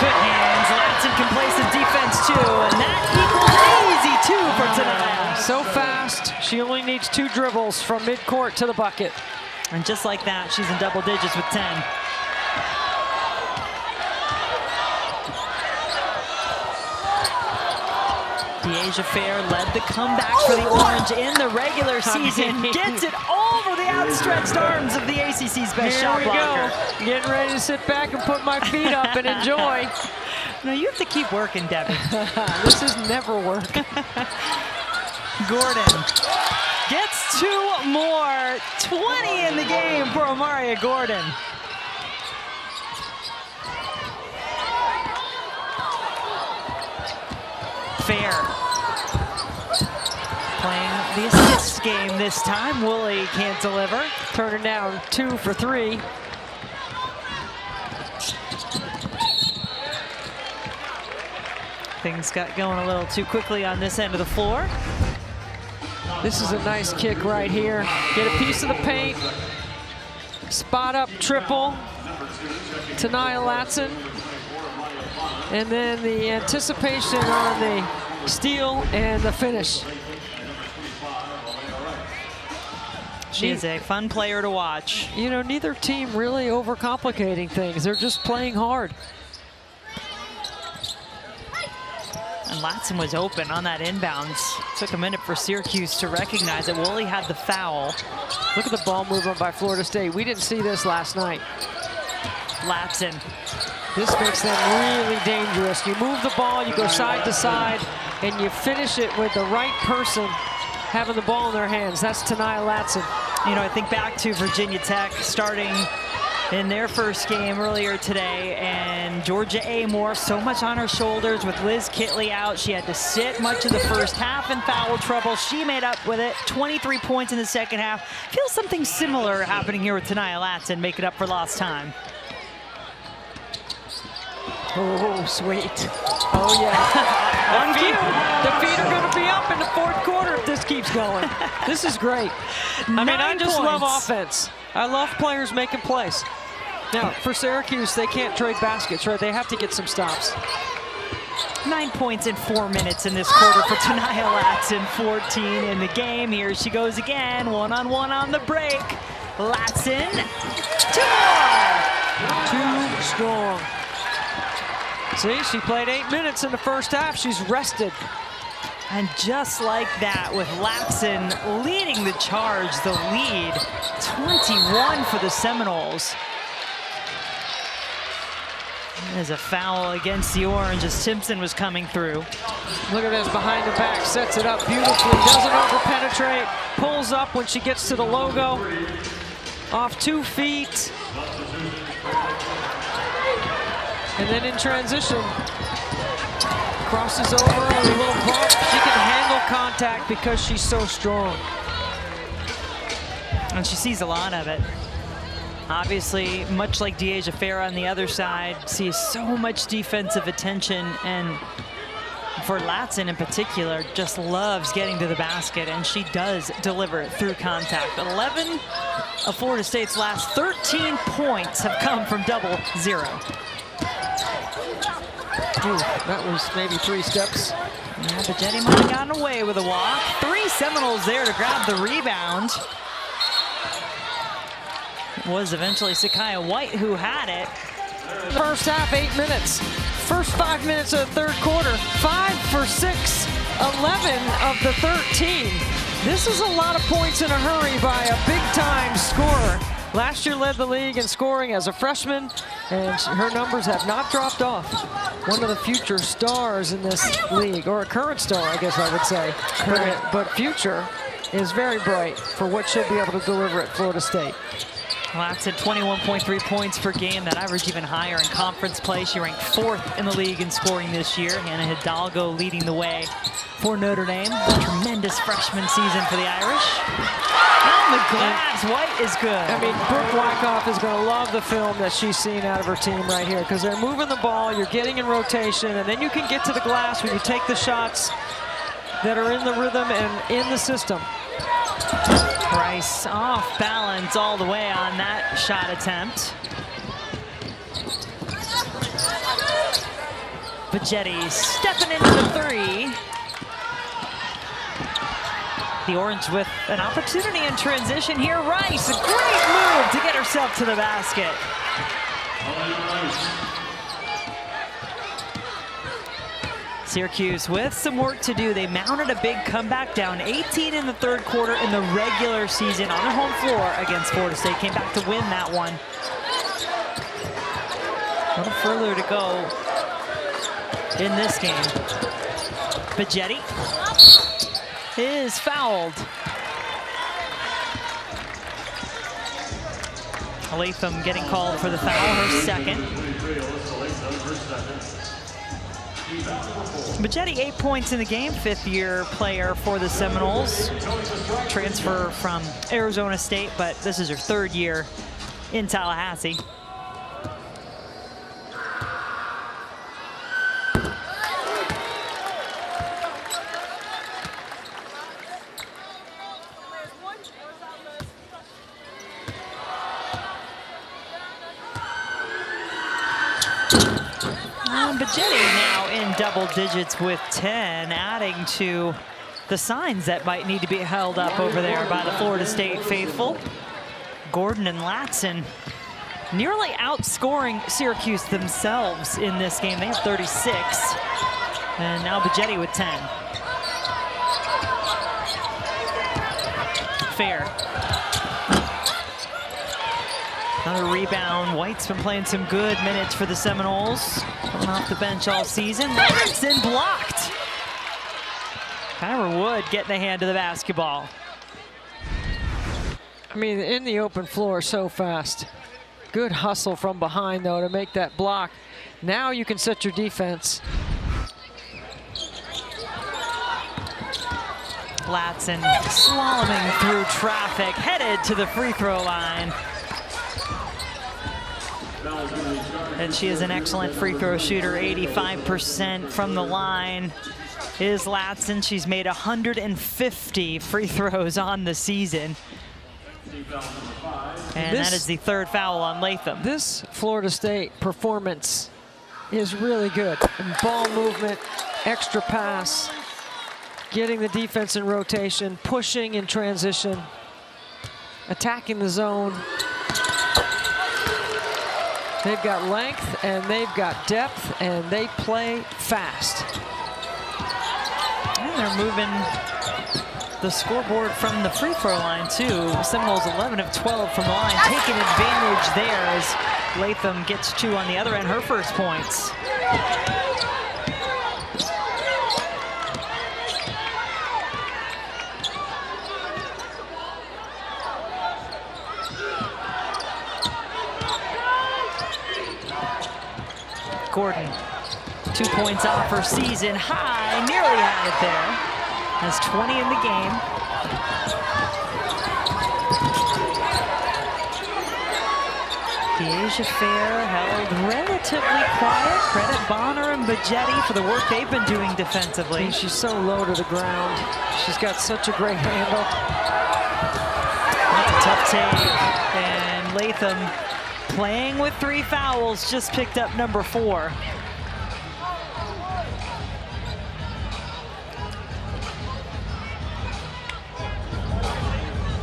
Good hands, Latson can play some defense too, and that equals easy 2 for Saniaa. So fast, she only needs 2 dribbles from midcourt to the bucket. And just like that, she's in double digits with 10. Dyaisha Fair led the comeback for the Orange in the regular season. Gets it over the outstretched arms of the ACC's best shot blocker. Go. Getting ready to sit back and put my feet up and enjoy. No, you have to keep working, Debbie. This is never work. Gordon gets 2 more. 20 in the game for Amaria Gordon. Fair playing the assist game this time. Woolley can't deliver. Turning down 2 for 3. Things got going a little too quickly on this end of the floor. This is a nice kick right here. Get a piece of the paint. Spot up triple. Saniaa Latson. And then the anticipation on the steal and the finish. She is a fun player to watch. You know, neither team really overcomplicating things. They're just playing hard. And Latson was open on that inbounds. Took a minute for Syracuse to recognize it. Woolley had the foul. Look at the ball movement by Florida State. We didn't see this last night. Latson. This makes them really dangerous. You move the ball, you go side to side, and you finish it with the right person having the ball in their hands. That's Saniaa Latson. You know, I think back to Virginia Tech starting in their first game earlier today, and Georgia Amore, so much on her shoulders with Liz Kitley out. She had to sit much of the first half in foul trouble. She made up with it, 23 points in the second half. Feels something similar happening here with Saniaa Latson, make it up for lost time. Oh, sweet. Oh, yeah. On cue. The feet are going to be up in the fourth quarter if this keeps going. This is great. I mean, I just love offense. I love players making plays. Now, for Syracuse, they can't trade baskets, right? They have to get some stops. 9 points in 4 minutes in this quarter for Saniaa Latson, 14 in the game. Here she goes again, one-on-one on the break. Latson, 2 more. Too strong. See, she played 8 minutes in the first half. She's rested. And just like that, with Latson leading the charge, the lead, 21 for the Seminoles. There's a foul against the Orange as Timpson was coming through. Look at this, behind the back, sets it up beautifully, doesn't over-penetrate, pulls up when she gets to the logo, off 2 feet. And then in transition, crosses over, a little bump. She can handle contact because she's so strong. And she sees a lot of it. Obviously, much like Dyaisha Fair on the other side, sees so much defensive attention, and for Latson in particular, just loves getting to the basket, and she does deliver it through contact. 11 of Florida State's last 13 points have come from double zero. Ooh, that was maybe 3 steps. Yeah, but Jenny might have gotten away with a walk. 3 Seminoles there to grab the rebound. It was eventually Makayla White who had it. First half, 8 minutes. First 5 minutes of the third quarter, 5 for 6, 11 of the 13. This is a lot of points in a hurry by a big-time scorer. Last year led the league in scoring as a freshman, and her numbers have not dropped off. One of the future stars in this league, or a current star, I guess I would say. But future is very bright for what she'll be able to deliver at Florida State. Latson, 21.3 points per game. That average even higher in conference play. She ranked 4th in the league in scoring this year. Hannah Hidalgo leading the way for Notre Dame. A tremendous freshman season for the Irish. On the glass, White is good. I mean, Brooke Wyckoff is going to love the film that she's seen out of her team right here, because they're moving the ball, you're getting in rotation, and then you can get to the glass when you take the shots that are in the rhythm and in the system. Price off balance all the way on that shot attempt. Bajetti stepping into the 3. The Orange with an opportunity in transition here. Rice, a great move to get herself to the basket. Syracuse with some work to do. They mounted a big comeback, down 18 in the third quarter in the regular season on their home floor against Florida State. Came back to win that one. A little further to go in this game. Bajetti is fouled. Latham getting called for the foul, her second. Bajetti, 8 points in the game, 5th-year player for the Seminoles. Transfer from Arizona State, but this is her 3rd year in Tallahassee. Bajetti now in double digits with 10, adding to the signs that might need to be held up over there by the Florida State faithful. Gordon and Latson nearly outscoring Syracuse themselves in this game. They have 36, and now Bajetti with 10. Fair. Another rebound. White's been playing some good minutes for the Seminoles. Coming off the bench all season. Latson blocked. Kyra Wood getting a hand to the basketball. I mean, in the open floor so fast. Good hustle from behind, though, to make that block. Now you can set your defense. Latson slaloming through traffic, headed to the free throw line. And she is an excellent free throw shooter, 85% from the line is Latson. She's made 150 free throws on the season. And that is the third foul on Latham. This Florida State performance is really good. Ball movement, extra pass, getting the defense in rotation, pushing in transition, attacking the zone. They've got length and they've got depth and they play fast. And they're moving the scoreboard from the free throw line too. Seminoles 11 of 12 from the line, taking advantage there as Latham gets 2 on the other end, her first points. Gordon, 2 points off her season high, nearly had it there. Has 20 in the game. Dyaisha Fair held relatively quiet. Credit Bonner and Bajetti for the work they've been doing defensively. She's so low to the ground. She's got such a great handle. That's a tough take. And Latham, playing with 3 fouls, just picked up number 4.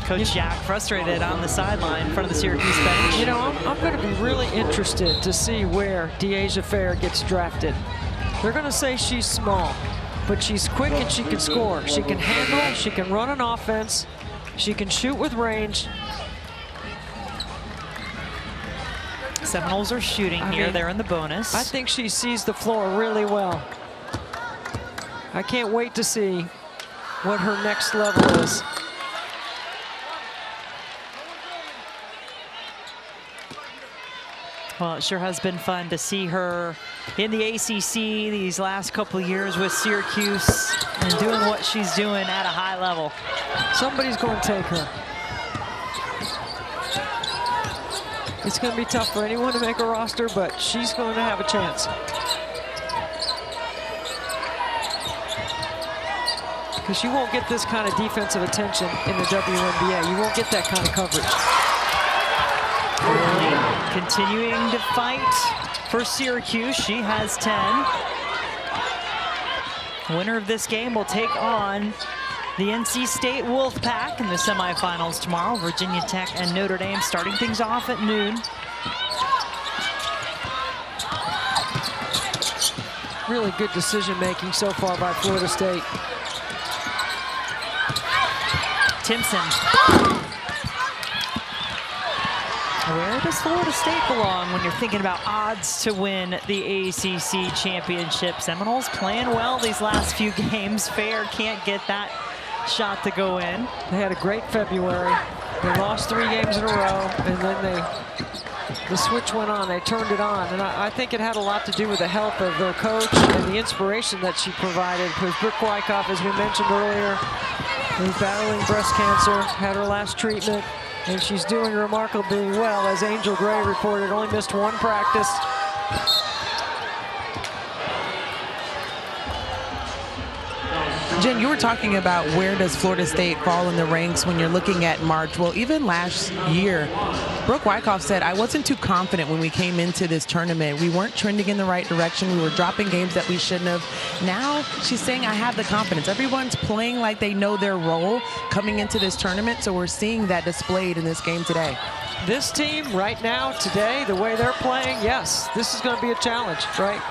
Coach Jack frustrated on the sideline in front of the Syracuse bench. You know, I'm going to be really interested to see where Dyaisha Fair gets drafted. They're going to say she's small, but she's quick and she can score. She can handle, she can run an offense, she can shoot with range. Seminoles are shooting here. They're in the bonus. I think she sees the floor really well. I can't wait to see what her next level is. Well, it sure has been fun to see her in the ACC these last couple of years with Syracuse and doing what she's doing at a high level. Somebody's going to take her. It's going to be tough for anyone to make a roster, but she's going to have a chance. Because you won't get this kind of defensive attention in the WNBA. You won't get that kind of coverage. Continuing to fight for Syracuse. She has 10. Winner of this game will take on the NC State Wolfpack in the semifinals tomorrow. Virginia Tech and Notre Dame starting things off at noon. Really good decision making so far by Florida State. Timpson. Where does Florida State belong when you're thinking about odds to win the ACC championship? Seminoles playing well these last few games. Fair can't get that shot to go in. They had a great February. They lost 3 games in a row, and then the switch went on. They turned it on, and I think it had a lot to do with the help of their coach and the inspiration that she provided. Because Brooke Wyckoff, as we mentioned earlier, is battling breast cancer, had her last treatment, and she's doing remarkably well. As Angel Gray reported, only missed 1 practice. Jen, you were talking about where does Florida State fall in the ranks when you're looking at March. Well, even last year, Brooke Wyckoff said, I wasn't too confident when we came into this tournament. We weren't trending in the right direction. We were dropping games that we shouldn't have. Now she's saying, I have the confidence. Everyone's playing like they know their role coming into this tournament, so we're seeing that displayed in this game today. This team right now, today, the way they're playing, yes, this is going to be a challenge, right?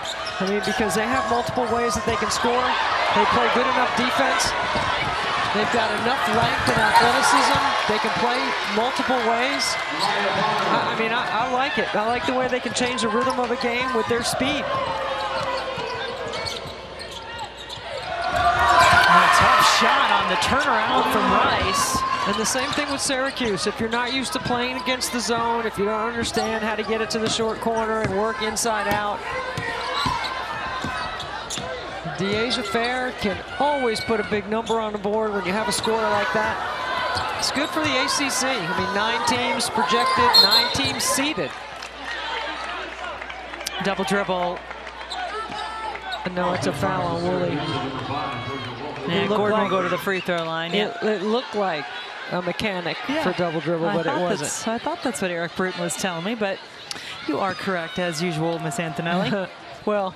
I mean, because they have multiple ways that they can score. They play good enough defense. They've got enough length and athleticism. They can play multiple ways. I mean, I like it. I like the way they can change the rhythm of a game with their speed. A tough shot on the turnaround from Rice. And the same thing with Syracuse. If you're not used to playing against the zone, if you don't understand how to get it to the short corner and work inside out, Dyaisha Fair can always put a big number on the board when you have a scorer like that. It's good for the ACC. I mean, 9 teams projected, 9 teams seeded. Double dribble. No, it's a foul on Woolley. Yeah, Gordon will go to the free throw line. Yeah. It looked like a mechanic for double dribble, but it wasn't. I thought that's what Eric Bruton was telling me, but you are correct as usual, Miss Antonelli. Well,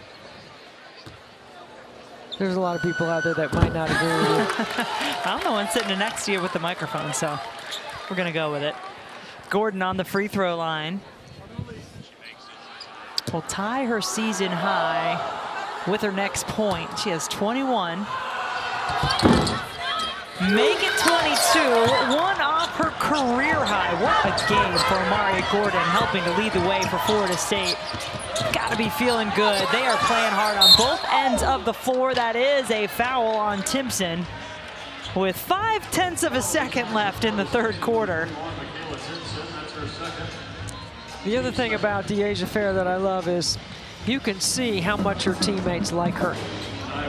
there's a lot of people out there that might not agree with you. I'm the one sitting next to you with the microphone, so we're going to go with it. Gordon on the free throw line will tie her season high with her next point. She has 21. Make it 22, one off her career high. What a game for Amari Gordon, helping to lead the way for Florida State. Gotta be feeling good. They are playing hard on both ends of the floor. That is a foul on Timpson with 0.5 of a second left in the third quarter. The other thing about Dyaisha Fair that I love is you can see how much her teammates like her.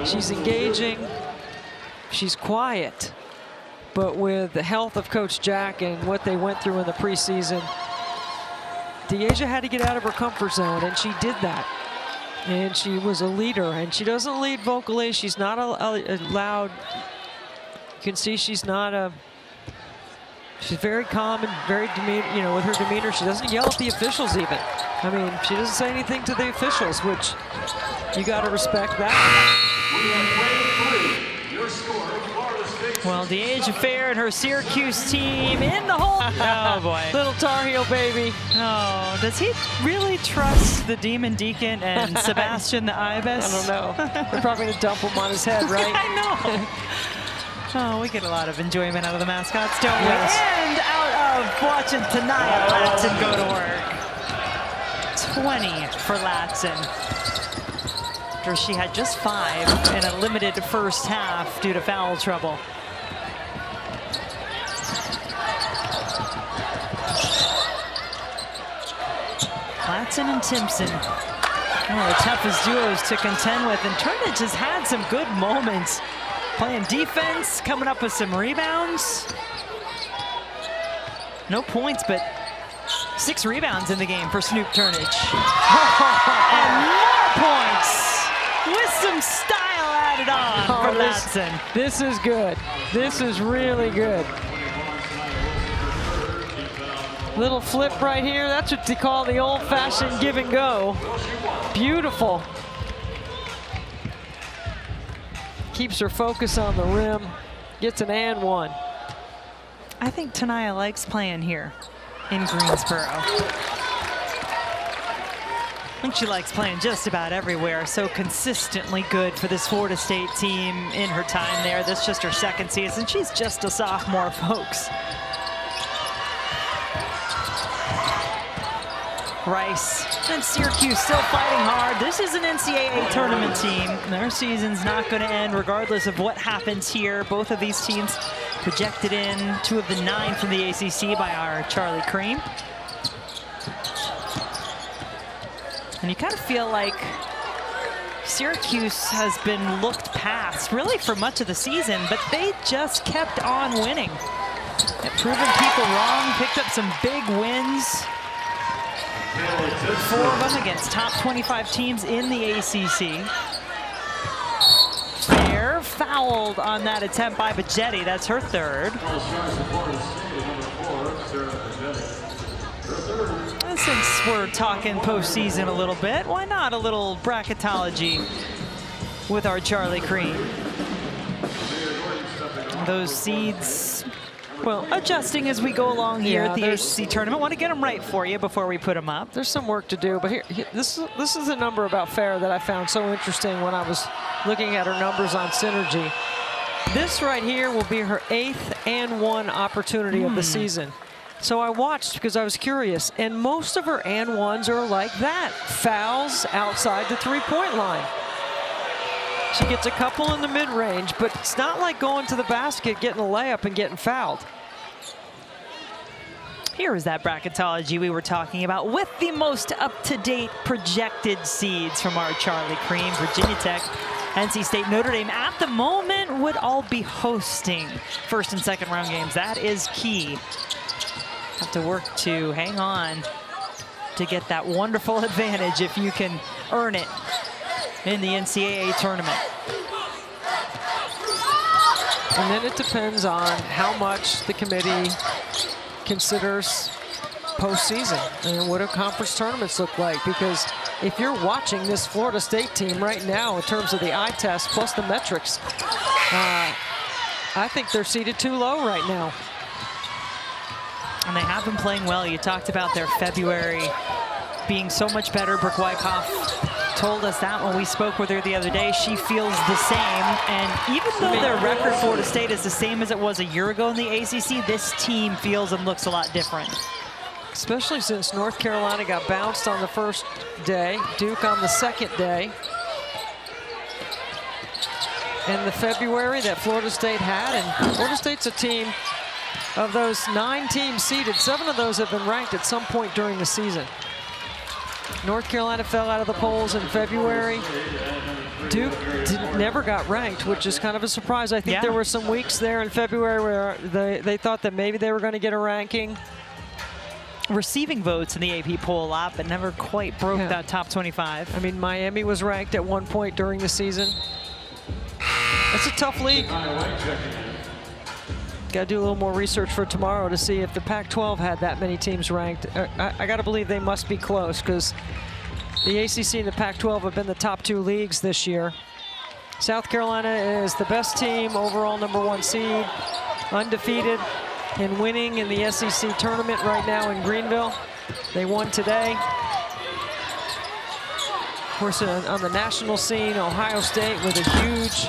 She's engaging, she's quiet, but with the health of Coach Jack and what they went through in the preseason, Dyaisha had to get out of her comfort zone, and she did that. And she was a leader, and she doesn't lead vocally. She's not a loud. You can see she's not she's very calm and very with her demeanor. She doesn't yell at the officials even. I mean, she doesn't say anything to the officials, which you got to respect that. Well, Dyaisha Fair and her Syracuse team in the hole. Oh, boy. Little Tar Heel baby. Oh, does he really trust the Demon Deacon and Sebastian the Ibis? I don't know. They're probably going to dump him on his head, right? I know. Oh, we get a lot of enjoyment out of the mascots, don't we? Yes. And out of watching Saniaa Latson go to work. 20 for Latson. After she had just 5 in a limited first half due to foul trouble. Latson and Timpson, one of the toughest duos to contend with, and Turnage has had some good moments. Playing defense, coming up with some rebounds. No points, but 6 rebounds in the game for Snoop Turnage. And more points with some style added on for Latson. This is good. This is really good. Little flip right here. That's what they call the old-fashioned give and go. Beautiful. Keeps her focus on the rim. Gets an and one. I think Saniaa likes playing here in Greensboro. I think she likes playing just about everywhere. So consistently good for this Florida State team in her time there. This is just her second season. She's just a sophomore, folks. Rice and Syracuse still fighting hard. This is an NCAA tournament team. Their season's not going to end regardless of what happens here. Both of these teams projected in 2 of the 9 from the ACC by our Charlie Cream. And you kind of feel like Syracuse has been looked past really for much of the season, but they just kept on winning. They've proven people wrong, picked up some big wins. 4 of them against top 25 teams in the ACC. Fair fouled on that attempt by Bajetti. That's her 3rd. And since we're talking postseason a little bit, why not a little bracketology with our Charlie Cream? Those seeds, well, adjusting as we go along here at the ACC tournament. Want to get them right for you before we put them up. There's some work to do, but here this is a number about Fair that I found so interesting when I was looking at her numbers on Synergy. This right here will be her 8th and 1 opportunity of the season. So I watched because I was curious, and most of her and 1s are like that. Fouls outside the 3-point line. She gets a couple in the mid-range, but it's not like going to the basket, getting a layup, and getting fouled. Here is that bracketology we were talking about with the most up-to-date projected seeds from our Charlie Cream. Virginia Tech, NC State, Notre Dame at the moment would all be hosting 1st and 2nd round games. That is key. Have to work to hang on to get that wonderful advantage if you can earn it in the NCAA tournament. And then it depends on how much the committee considers postseason and what do conference tournaments look like. Because if you're watching this Florida State team right now in terms of the eye test plus the metrics, I think they're seated too low right now. And they have been playing well. You talked about their February being so much better. Brooke Wyckoff told us that when we spoke with her the other day. She feels the same. And even though their record, Florida State, is the same as it was a year ago in the ACC, this team feels and looks a lot different. Especially since North Carolina got bounced on the first day, Duke on the second day. And the February that Florida State had, and Florida State's a team, of those 9 teams seeded, 7 of those have been ranked at some point during the season. North Carolina fell out of the polls in February. Duke never got ranked, which is kind of a surprise. I think there were some weeks there in February where they thought that maybe they were going to get a ranking. Receiving votes in the AP poll a lot, but never quite broke that top 25. I mean, Miami was ranked at one point during the season. It's a tough league. Got to do a little more research for tomorrow to see if the Pac-12 had that many teams ranked. I got to believe they must be close, because the ACC and the Pac-12 have been the top 2 leagues this year. South Carolina is the best team, overall #1 seed, undefeated in winning in the SEC tournament right now in Greenville. They won today. Of course, on the national scene, Ohio State with a huge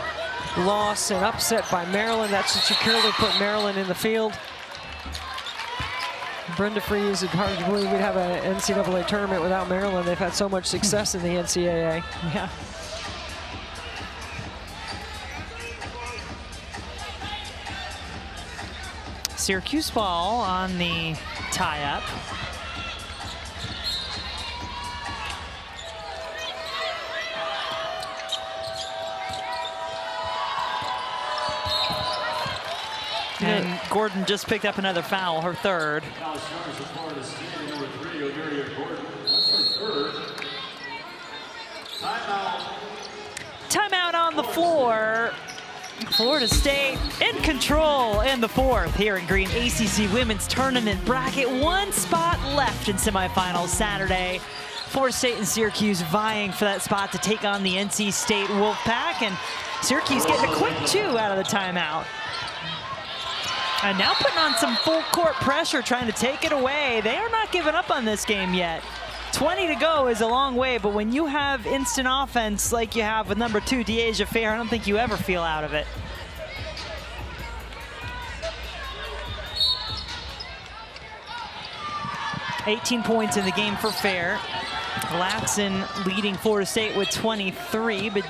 loss and upset by Maryland. That should securely put Maryland in the field. Brenda Freeze, it's hard to believe we'd have an NCAA tournament without Maryland. They've had so much success in the NCAA. Yeah. Syracuse ball on the tie-up. And Gordon just picked up another foul, her third. Timeout on the floor. Florida State in control in the 4th here in Green. ACC Women's Tournament bracket. 1 spot left in semifinals Saturday. Florida State and Syracuse vying for that spot to take on the NC State Wolfpack. And Syracuse getting a quick 2 out of the timeout. And now putting on some full court pressure, trying to take it away. They are not giving up on this game yet. 20 to go is a long way, but when you have instant offense like you have with #2, Dyaisha Fair, I don't think you ever feel out of it. $18 points in the game for Fair. Latson leading Florida State with 23, but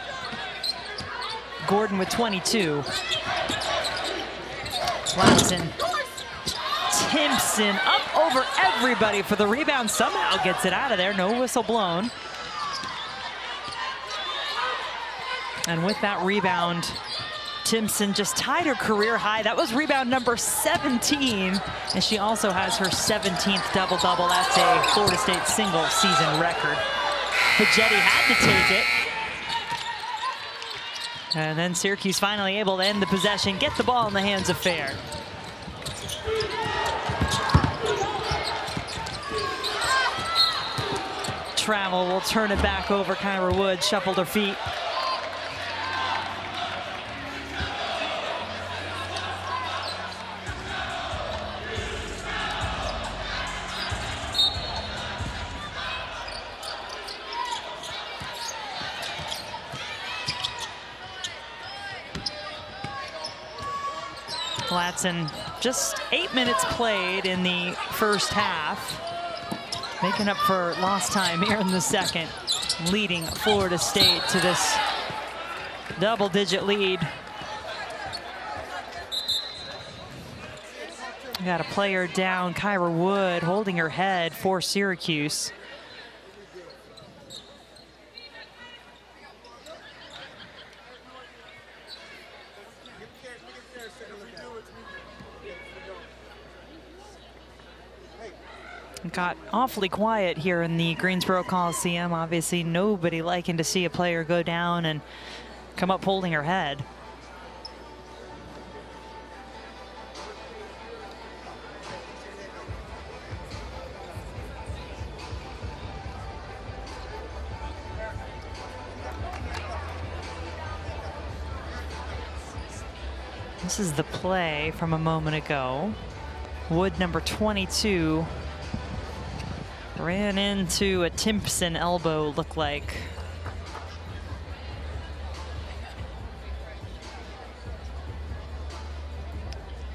Gordon with 22. Latson. Timpson up over everybody for the rebound. Somehow gets it out of there. No whistle blown. And with that rebound, Timpson just tied her career high. That was rebound number 17. And she also has her 17th double-double. That's a Florida State single season record. Pagetti had to take it. And then Syracuse finally able to end the possession, get the ball in the hands of Fair. Travel will turn it back over. Kyra Wood shuffled her feet. Latson, just 8 minutes played in the first half, making up for lost time here in the second, leading Florida State to this double-digit lead. Got a player down, Kyra Wood, holding her head for Syracuse. It got awfully quiet here in the Greensboro Coliseum. Obviously, nobody liking to see a player go down and come up holding her head. This is the play from a moment ago. Wood, number 22, ran into a Timpson elbow, looked like.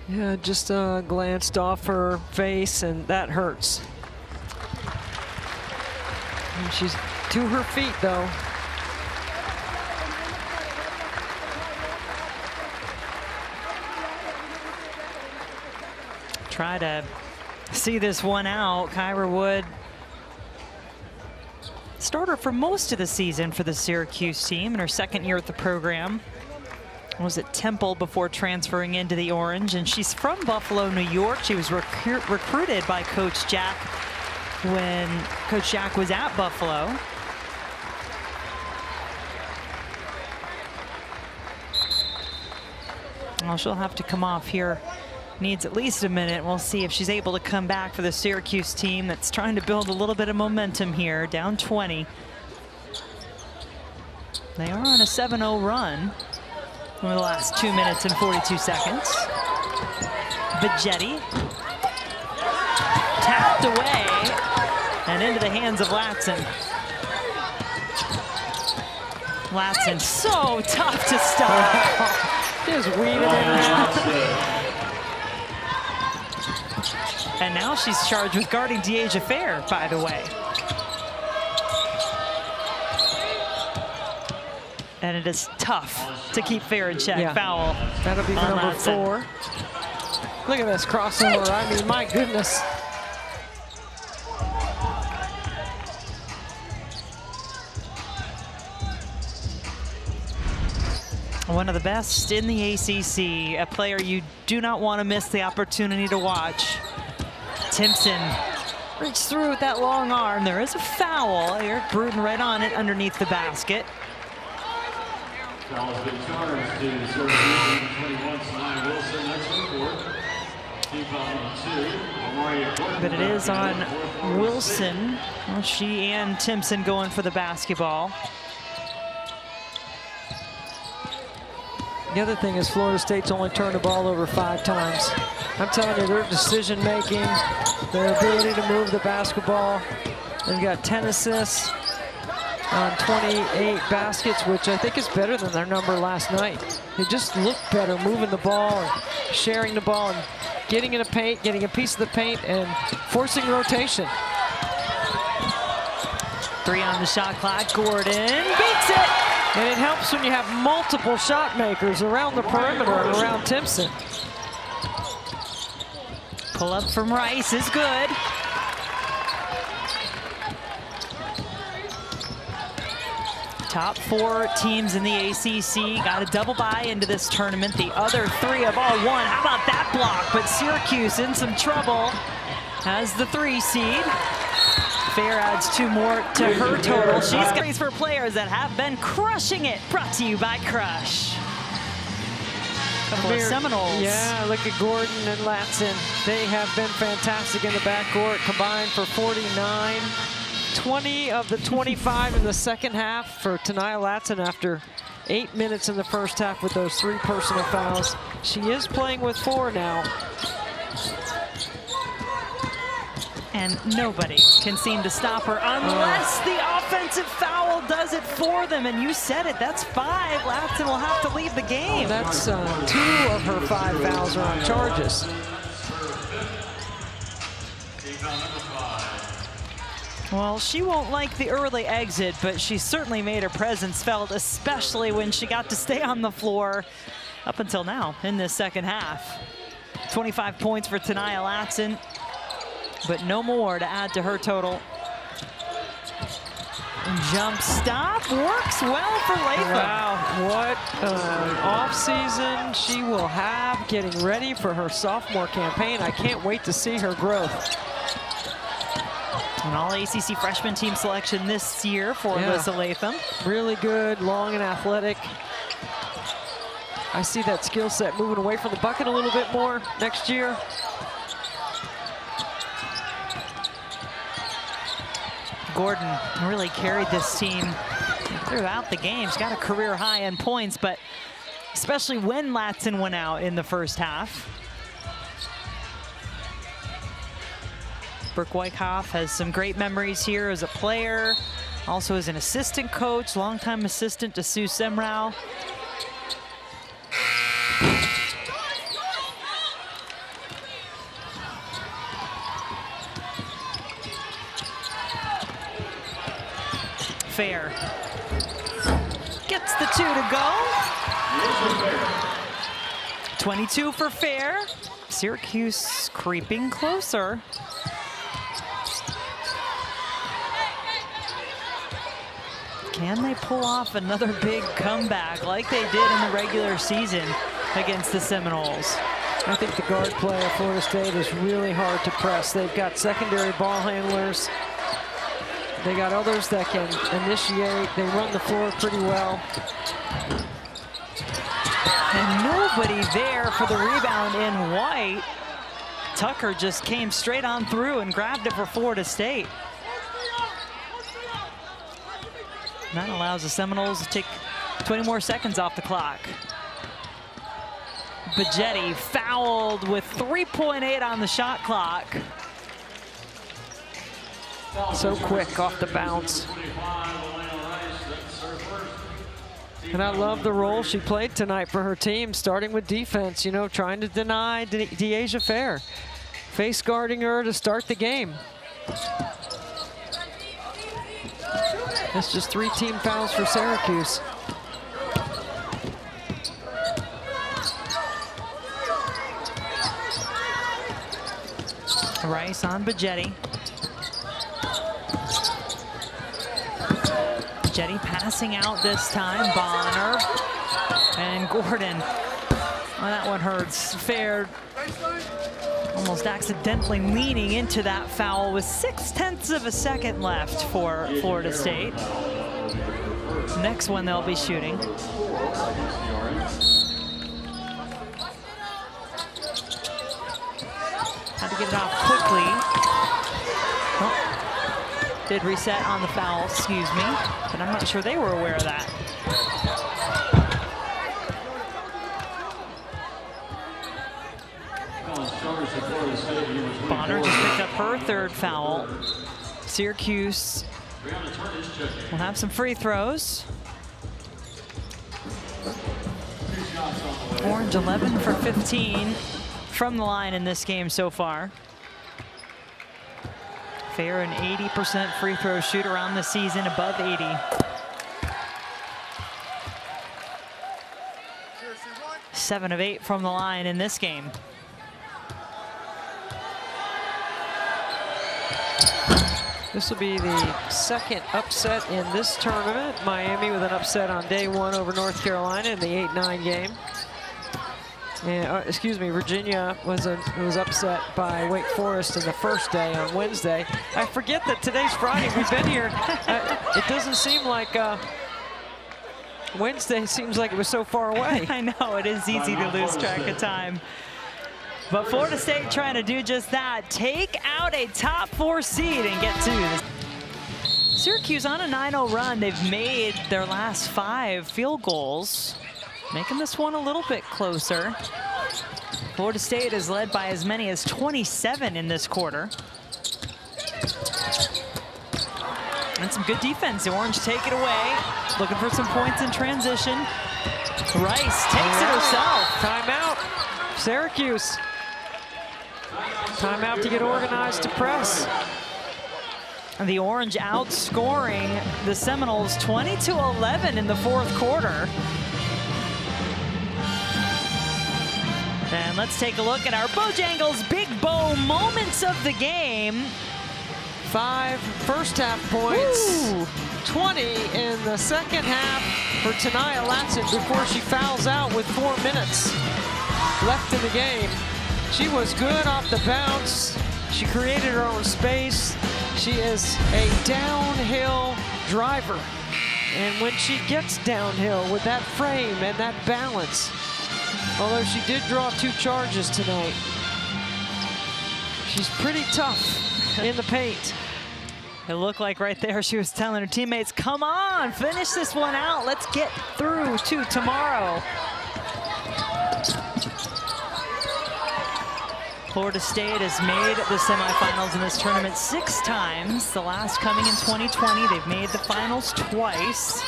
Yeah, just glanced off her face, and that hurts. And she's to her feet, though. Try to see this one out. Kyra Wood, starter for most of the season for the Syracuse team in her second year at the program. Was at Temple before transferring into the Orange, and she's from Buffalo, New York. She was recruited by Coach Jack when Coach Jack was at Buffalo. Well, she'll have to come off here. Needs at least a minute. We'll see if she's able to come back for the Syracuse team that's trying to build a little bit of momentum here, down 20. They are on a 7-0 run over the last 2 minutes and 42 seconds. Vegetti tapped away and into the hands of Latson. Latson, so tough to stop. Just weaving in and out. And now she's charged with guarding Dyaisha Fair, by the way. And it is tough to keep Fair in check. Yeah. Foul. That'll be number Latson. 4. Look at this crossover. I mean, my goodness. One of the best in the ACC, a player you do not want to miss the opportunity to watch. Timpson reached through with that long arm. There is a foul. Eric Bruden right on it underneath the basket. Foul's been charged to Syracuse 21, Saniaa Wilson. Next report. Team foul 2. But it is on Wilson. Well, she and Timpson going for the basketball. The other thing is Florida State's only turned the ball over 5 times. I'm telling you, their decision making, their ability to move the basketball. They've got 10 assists on 28 baskets, which I think is better than their number last night. They just look better moving the ball and sharing the ball and getting in the paint, getting a piece of the paint and forcing rotation. 3 on the shot clock. Gordon beats it. And it helps when you have multiple shot makers around the perimeter and around Timpson. Pull up from Rice is good. Top 4 teams in the ACC got a double bye into this tournament. The other 3 have all won. How about that block? But Syracuse in some trouble as the 3 seed. Fair adds 2 more to her total. She's got these for players that have been crushing it. Brought to you by Crush. Couple of Seminoles. Yeah, look at Gordon and Latson. They have been fantastic in the backcourt, combined for 49. 20 of the 25 in the second half for Saniaa Wilson after 8 minutes in the first half with those 3 personal fouls. She is playing with 4 now. And nobody can seem to stop her unless the offensive foul does it for them. And you said it, that's 5. Latson will have to leave the game. That's 2 of her 5 fouls are on charges. Well, she won't like the early exit, but she certainly made her presence felt, especially when she got to stay on the floor up until now in this second half. 25 points for Saniaa Wilson, but no more to add to her total. Jump stop works well for Latham. Wow, what an off-season she will have getting ready for her sophomore campaign. I can't wait to see her growth. An all-ACC freshman team selection this year for Alyssa Latham. Really good, long and athletic. I see that skill set moving away from the bucket a little bit more next year. Gordon really carried this team throughout the game. She's got a career high in points, but especially when Latson went out in the first half. Brooke Wyckoff has some great memories here as a player, also as an assistant coach, longtime assistant to Sue Semrau. Fair gets the 2 to go. 22 for Fair. Syracuse creeping closer. Can they pull off another big comeback like they did in the regular season against the Seminoles? I think the guard play of Florida State is really hard to press. They've got secondary ball handlers. They got others that can initiate. They run the floor pretty well. And nobody there for the rebound in white. Tucker just came straight on through and grabbed it for Florida State. And that allows the Seminoles to take 20 more seconds off the clock. Bajetti fouled with 3.8 on the shot clock. So quick off the bounce. And I love the role she played tonight for her team, starting with defense, you know, trying to deny Dyaisha Fair. Face guarding her to start the game. That's just 3 team fouls for Syracuse. Rice on Bajetti. Bajetti passing out this time. Bonner and Gordon. Oh, that one hurts. Fair almost accidentally leaning into that foul with 0.6 of a second left for Florida State. Next one they'll be shooting. Had to get it off quickly. Oh, did reset on the foul, excuse me, but I'm not sure they were aware of that. Bonner just picked up her 3rd foul. Syracuse will have some free throws. Orange 11 for 15 from the line in this game so far. Fair, an 80% free throw shooter on the season, above 80. Seven of 8 from the line in this game. This will be the second upset in this tournament. Miami with an upset on day 1 over North Carolina in the 8-9 game. And, excuse me, Virginia was upset by Wake Forest in the first day on Wednesday. I forget that today's Friday. We've been here. It doesn't seem like Wednesday seems like it was so far away. I know, it is easy to lose track of time. But Florida State trying to do just that. Take out a top 4 seed and get to Syracuse on a 9-0 run. They've made their last 5 field goals, making this one a little bit closer. Florida State is led by as many as 27 in this quarter. And some good defense. The Orange take it away. Looking for some points in transition. Rice takes it herself. Timeout, Syracuse. Timeout to get organized to press. And the Orange outscoring the Seminoles 20-11 in the 4th quarter. And let's take a look at our Bojangles Big Bow moments of the game. 5 first half points, 20 in the second half for Saniaa Wilson before she fouls out with 4 minutes left in the game. She was good off the bounce. She created her own space. She is a downhill driver. And when she gets downhill with that frame and that balance, although she did draw 2 charges tonight, she's pretty tough in the paint. It looked like right there she was telling her teammates, come on, finish this one out. Let's get through to tomorrow. Florida State has made the semifinals in this tournament 6 times, the last coming in 2020. They've made the finals twice.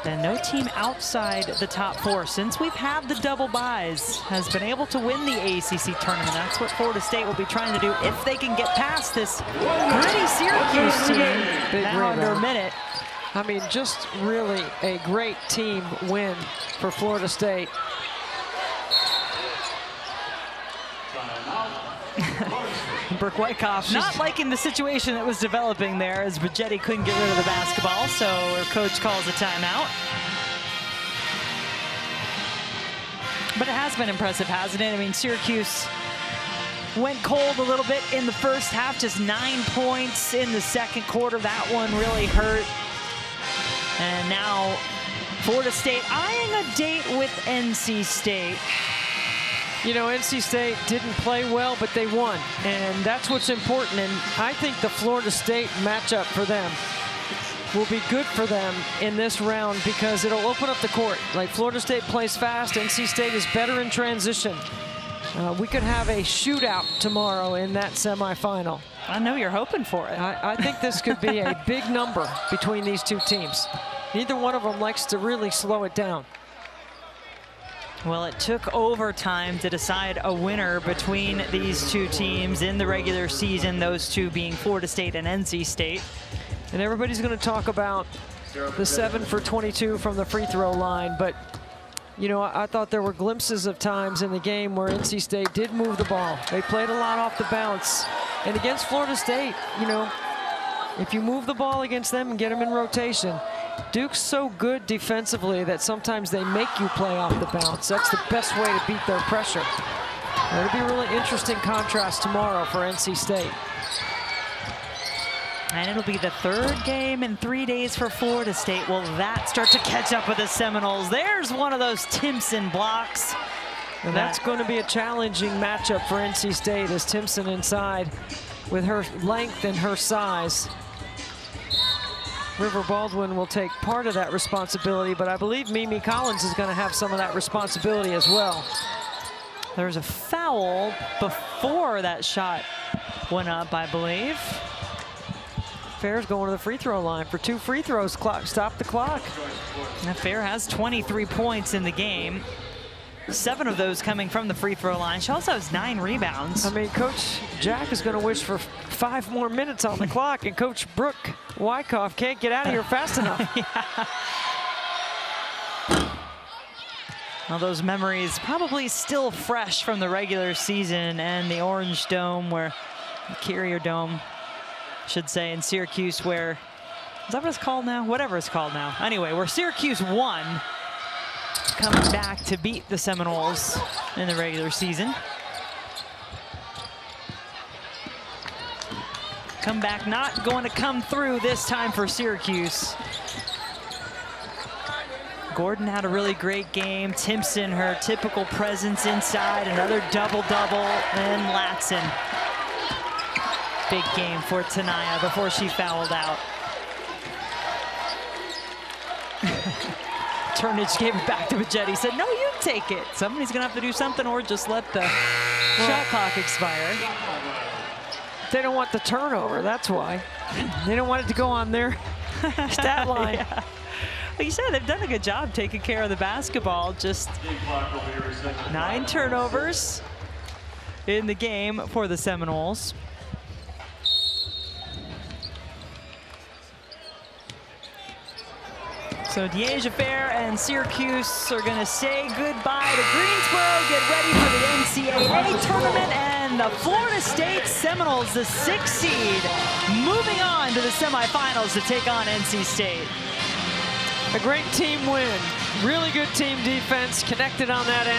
And no team outside the top 4 since we've had the double byes has been able to win the ACC tournament. That's what Florida State will be trying to do if they can get past this gritty Syracuse team now under a minute. I mean, just really a great team win for Florida State. Brooke Wyckoff not liking the situation that was developing there as Bridgetti couldn't get rid of the basketball, so her coach calls a timeout. But it has been impressive, hasn't it? I mean, Syracuse went cold a little bit in the first half, just 9 points in the second quarter. That one really hurt. And now Florida State eyeing a date with NC State. You know, NC State didn't play well, but they won, and that's what's important. And I think the Florida State matchup for them will be good for them in this round because it'll open up the court. Like, Florida State plays fast, NC State is better in transition. We could have a shootout tomorrow in that semifinal. I know you're hoping for it. I think this could be a big number between these 2 teams. Neither one of them likes to really slow it down. Well, it took overtime to decide a winner between these 2 teams in the regular season, those 2 being Florida State and NC State. And everybody's going to talk about the 7 for 22 from the free throw line, but you know, I thought there were glimpses of times in the game where NC State did move the ball. They played a lot off the bounce. And against Florida State, you know, if you move the ball against them and get them in rotation, Duke's so good defensively that sometimes they make you play off the bounce. That's the best way to beat their pressure. It'll be a really interesting contrast tomorrow for NC State. And it'll be the 3rd game in 3 days for Florida State. Will that start to catch up with the Seminoles? There's one of those Timpson blocks. And that's going to be a challenging matchup for NC State as Timpson inside with her length and her size. River Baldwin will take part of that responsibility, but I believe Mimi Collins is going to have some of that responsibility as well. There's a foul before that shot went up, I believe. Fair's going to the free throw line for 2 free throws. Stop the clock. Now Fair has 23 points in the game. 7 of those coming from the free throw line. She also has 9 rebounds. I mean, Coach Jack is going to wish for 5 more minutes on the clock, and Coach Brooke Wyckoff can't get out of here fast enough. Yeah. Well, those memories probably still fresh from the regular season and the Orange Dome, where the Carrier Dome, I should say, in Syracuse, where, is that what it's called now? Whatever it's called now. Anyway, where Syracuse won, coming back to beat the Seminoles in the regular season. Comeback not going to come through this time for Syracuse. Gordon had a really great game. Timpson, her typical presence inside, another double-double, and Latson. Big game for Saniaa before she fouled out. Turnage gave it back to Bridgetti, said, no, you take it. Somebody's gonna have to do something or just let the shot clock expire. They don't want the turnover, that's why. They don't want it to go on their stat line. Yeah. Like you said, they've done a good job taking care of the basketball. Just 9 turnovers in the game for the Seminoles. So Dyaisha Fair and Syracuse are going to say goodbye to Greensboro, get ready for the NCAA tournament, and the Florida State Seminoles, the 6th seed, moving on to the semifinals to take on NC State. A great team win. Really good team defense, connected on that end.